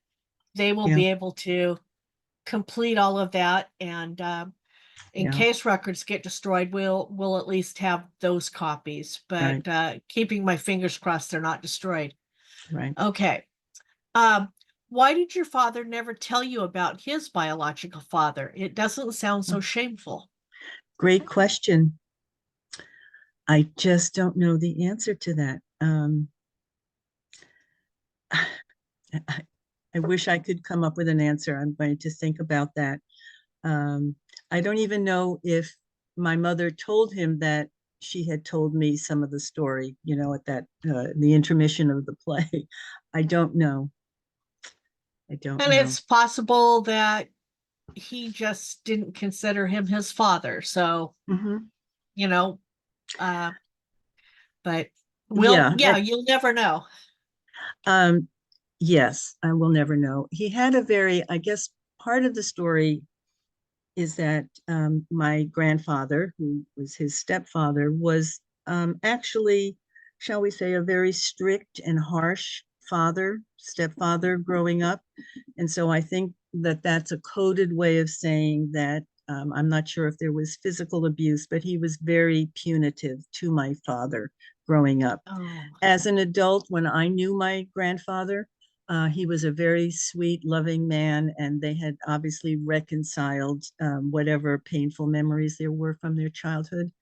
they will Yeah. be able to complete all of that. And in Yeah. case records get destroyed, we'll at least have those copies. But keeping my fingers crossed they're not destroyed. Right. Okay. Why did your father never tell you about his biological father? It doesn't sound so shameful. Great question. I just don't know the answer to that. I wish I could come up with an answer. I'm going to think about that. I don't even know if my mother told him that she had told me some of the story, at that the intermission of the play. I don't know. I don't And know. it's possible that he just didn't consider him his father. So, Mhm. you know, uh, but Yeah. you'll never know. Um, yes, I will never know. He had a very, I guess, part of the story is that my grandfather, who was his stepfather, was actually, shall we say, a very strict and harsh stepfather growing up. And so I think that that's a coded way of saying that I'm not sure if there was physical abuse, but he was very punitive to my father growing up. Oh, As an adult, when I knew my grandfather, he was a very sweet, loving man, and they had obviously reconciled whatever painful memories there were from their childhood.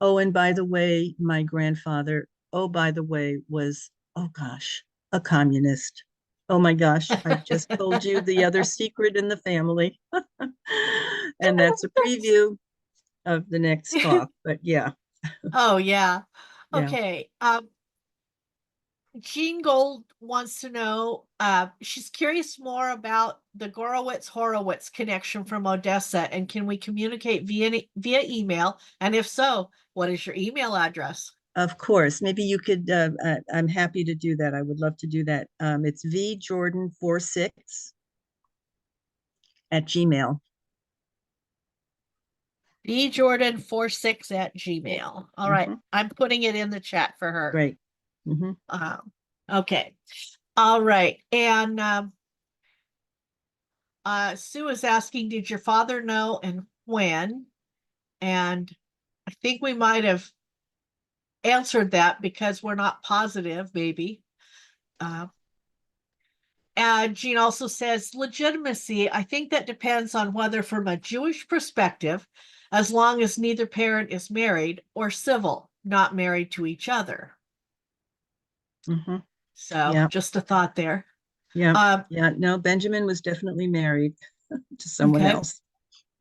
Oh, and by the way, my grandfather, oh, by the way, was, oh gosh, a communist. Oh my gosh, I just told you the other secret in the family. And that's a preview of the next talk. But yeah, oh yeah. yeah. Okay. Jean Gold wants to know, she's curious more about the Gorowitz-Horowitz connection from Odessa, and can we communicate via email? And if so, what is your email address? Of course, maybe you could, I'm happy to do that. I would love to do that. It's vjordan46 @gmail. bjordan46 @gmail. All right. Mhm. I'm putting it in the chat for her. Great. Mhm. Okay. All right. And Sue is asking, did your father know and when? And I think we might have answered that because we're not positive, maybe. Jean also says legitimacy. I think that depends on whether from a Jewish perspective, as long as neither parent is married, or civil, not married to each other. Mhm. So Yeah. just a thought there. Yeah. Yeah. No, Benjamin was definitely married to someone Okay. else.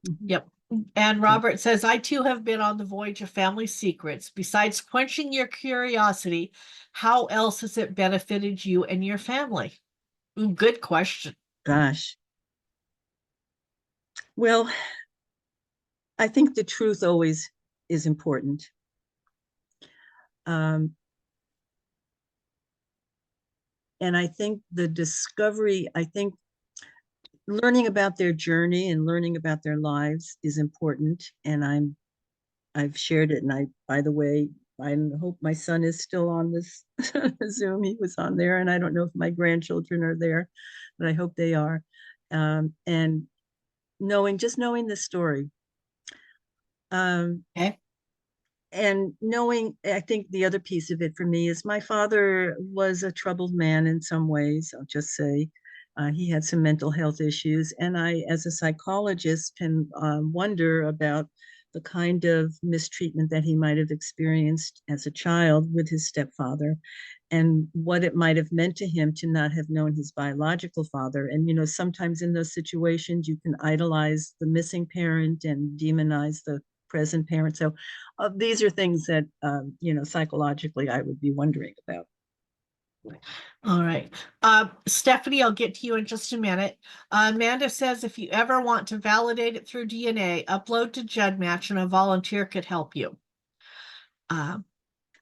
Mhm. Yep. And Robert says, I too have been on the voyage of family secrets. Besides quenching your curiosity, how else has it benefited you and your family? Ooh, good question. Gosh. Well, I think the truth always is important. And I think the discovery, I think learning about their journey and learning about their lives is important. And I've shared it. And by the way, I hope my son is still on this Zoom. He was on there, and I don't know if my grandchildren are there, but I hope they are. And just knowing the story. Okay. And knowing, I think the other piece of it for me is my father was a troubled man in some ways, I'll just say. He had some mental health issues. And I, as a psychologist, can wonder about the kind of mistreatment that he might have experienced as a child with his stepfather, and what it might have meant to him to not have known his biological father. And, sometimes in those situations, you can idolize the missing parent and demonize the present parent. So these are things that, psychologically I would be wondering about. All right. Stephanie, I'll get to you in just a minute. Amanda says, if you ever want to validate it through DNA, upload to GEDmatch and a volunteer could help you. Thank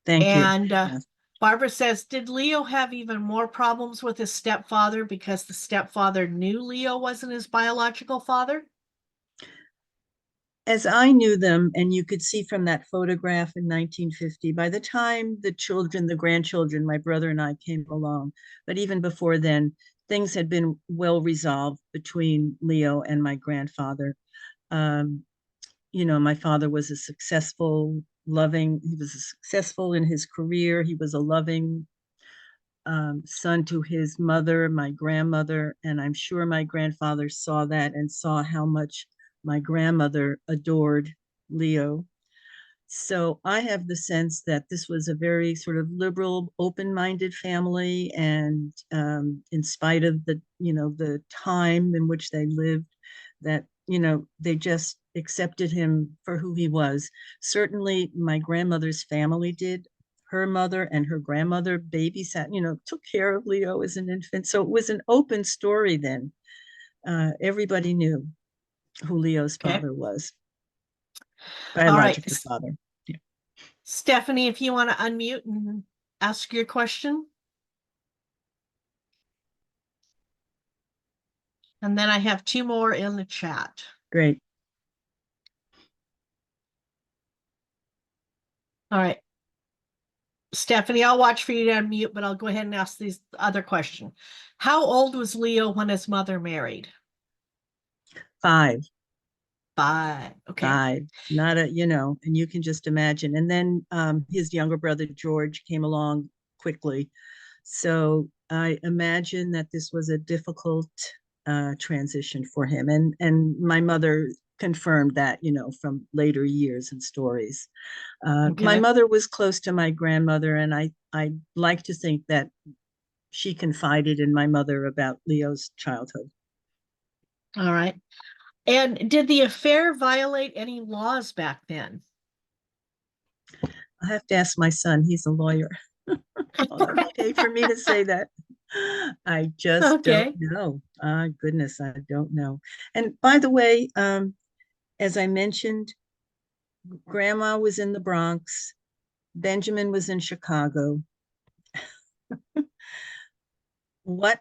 you. And Yes. Barbara says, did Leo have even more problems with his stepfather because the stepfather knew Leo wasn't his biological father? As I knew them, and you could see from that photograph in 1950, by the time the grandchildren, my brother and I came along, but even before then, things had been well resolved between Leo and my grandfather. My father was he was successful in his career. He was a loving son to his mother, my grandmother, and I'm sure my grandfather saw that and saw how much my grandmother adored Leo. So I have the sense that this was a very sort of liberal, open-minded family, and in spite of the time in which they lived, that they just accepted him for who he was. Certainly, my grandmother's family did. Her mother and her grandmother babysat, took care of Leo as an infant. So it was an open story then. Everybody knew who Leo's Okay. father was, All right. biological father. Yeah. Stephanie, if you want to unmute and ask your question. And then I have two more in the chat. Great. All right. Stephanie, I'll watch for you to unmute, but I'll go ahead and ask this other question. How old was Leo when his mother married? 5. 5. Okay. 5. Not and you can just imagine. And then his younger brother, George, came along quickly. So I imagine that this was a difficult transition for him. And my mother confirmed that, from later years and stories. Okay. My mother was close to my grandmother, and I like to think that she confided in my mother about Leo's childhood. All right. And did the affair violate any laws back then? I have to ask my son. He's a lawyer. Okay for me to say that. I just don't know. Goodness, I don't know. And by the way, as I mentioned, Grandma was in the Bronx. Benjamin was in Chicago. What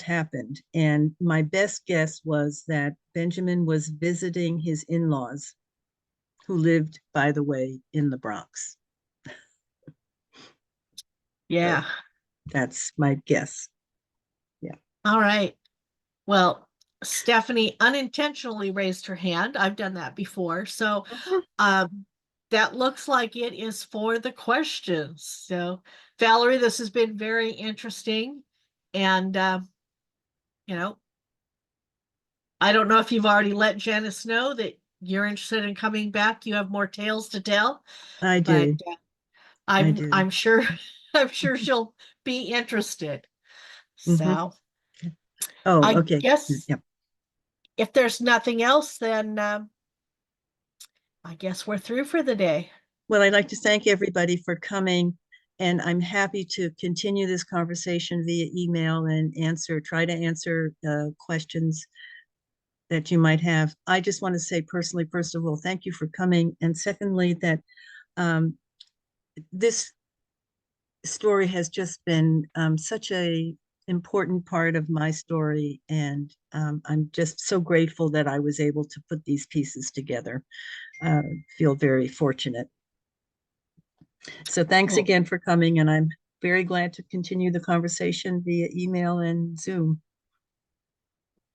happened? And my best guess was that Benjamin was visiting his in-laws, who lived, by the way, in the Bronx. Yeah. So that's my guess. Yeah. All right. Well, Stephanie unintentionally raised her hand. I've done that before. So that looks like it is for the questions. So Valerie, this has been very interesting. And, you know, I don't know if you've already let Janice know that you're interested in coming back. You have more tales to tell, I but do. do. I'm sure I'm sure she'll be interested. Mhm. So Oh, I okay. guess Yep. if there's nothing else, then I guess we're through for the day. Well, I'd like to thank everybody for coming, and I'm happy to continue this conversation via email and try to answer questions that you might have. I just want to say personally, first of all, thank you for coming. And secondly, that this story has just been such a important part of my story. And I'm just so grateful that I was able to put these pieces together. Feel very fortunate. So thanks Cool. again for coming, and I'm very glad to continue the conversation via email and Zoom.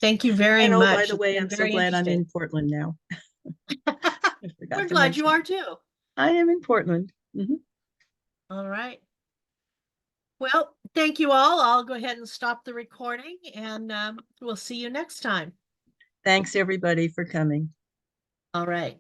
Thank you very And oh, much. by the It's way, been I'm so very glad I'm in interesting. Portland now. I forgot We're to glad you mention. are too. I am in Portland. Mhm. All right. Well, thank you all. I'll go ahead and stop the recording, and we'll see you next time. Thanks everybody for coming. All right.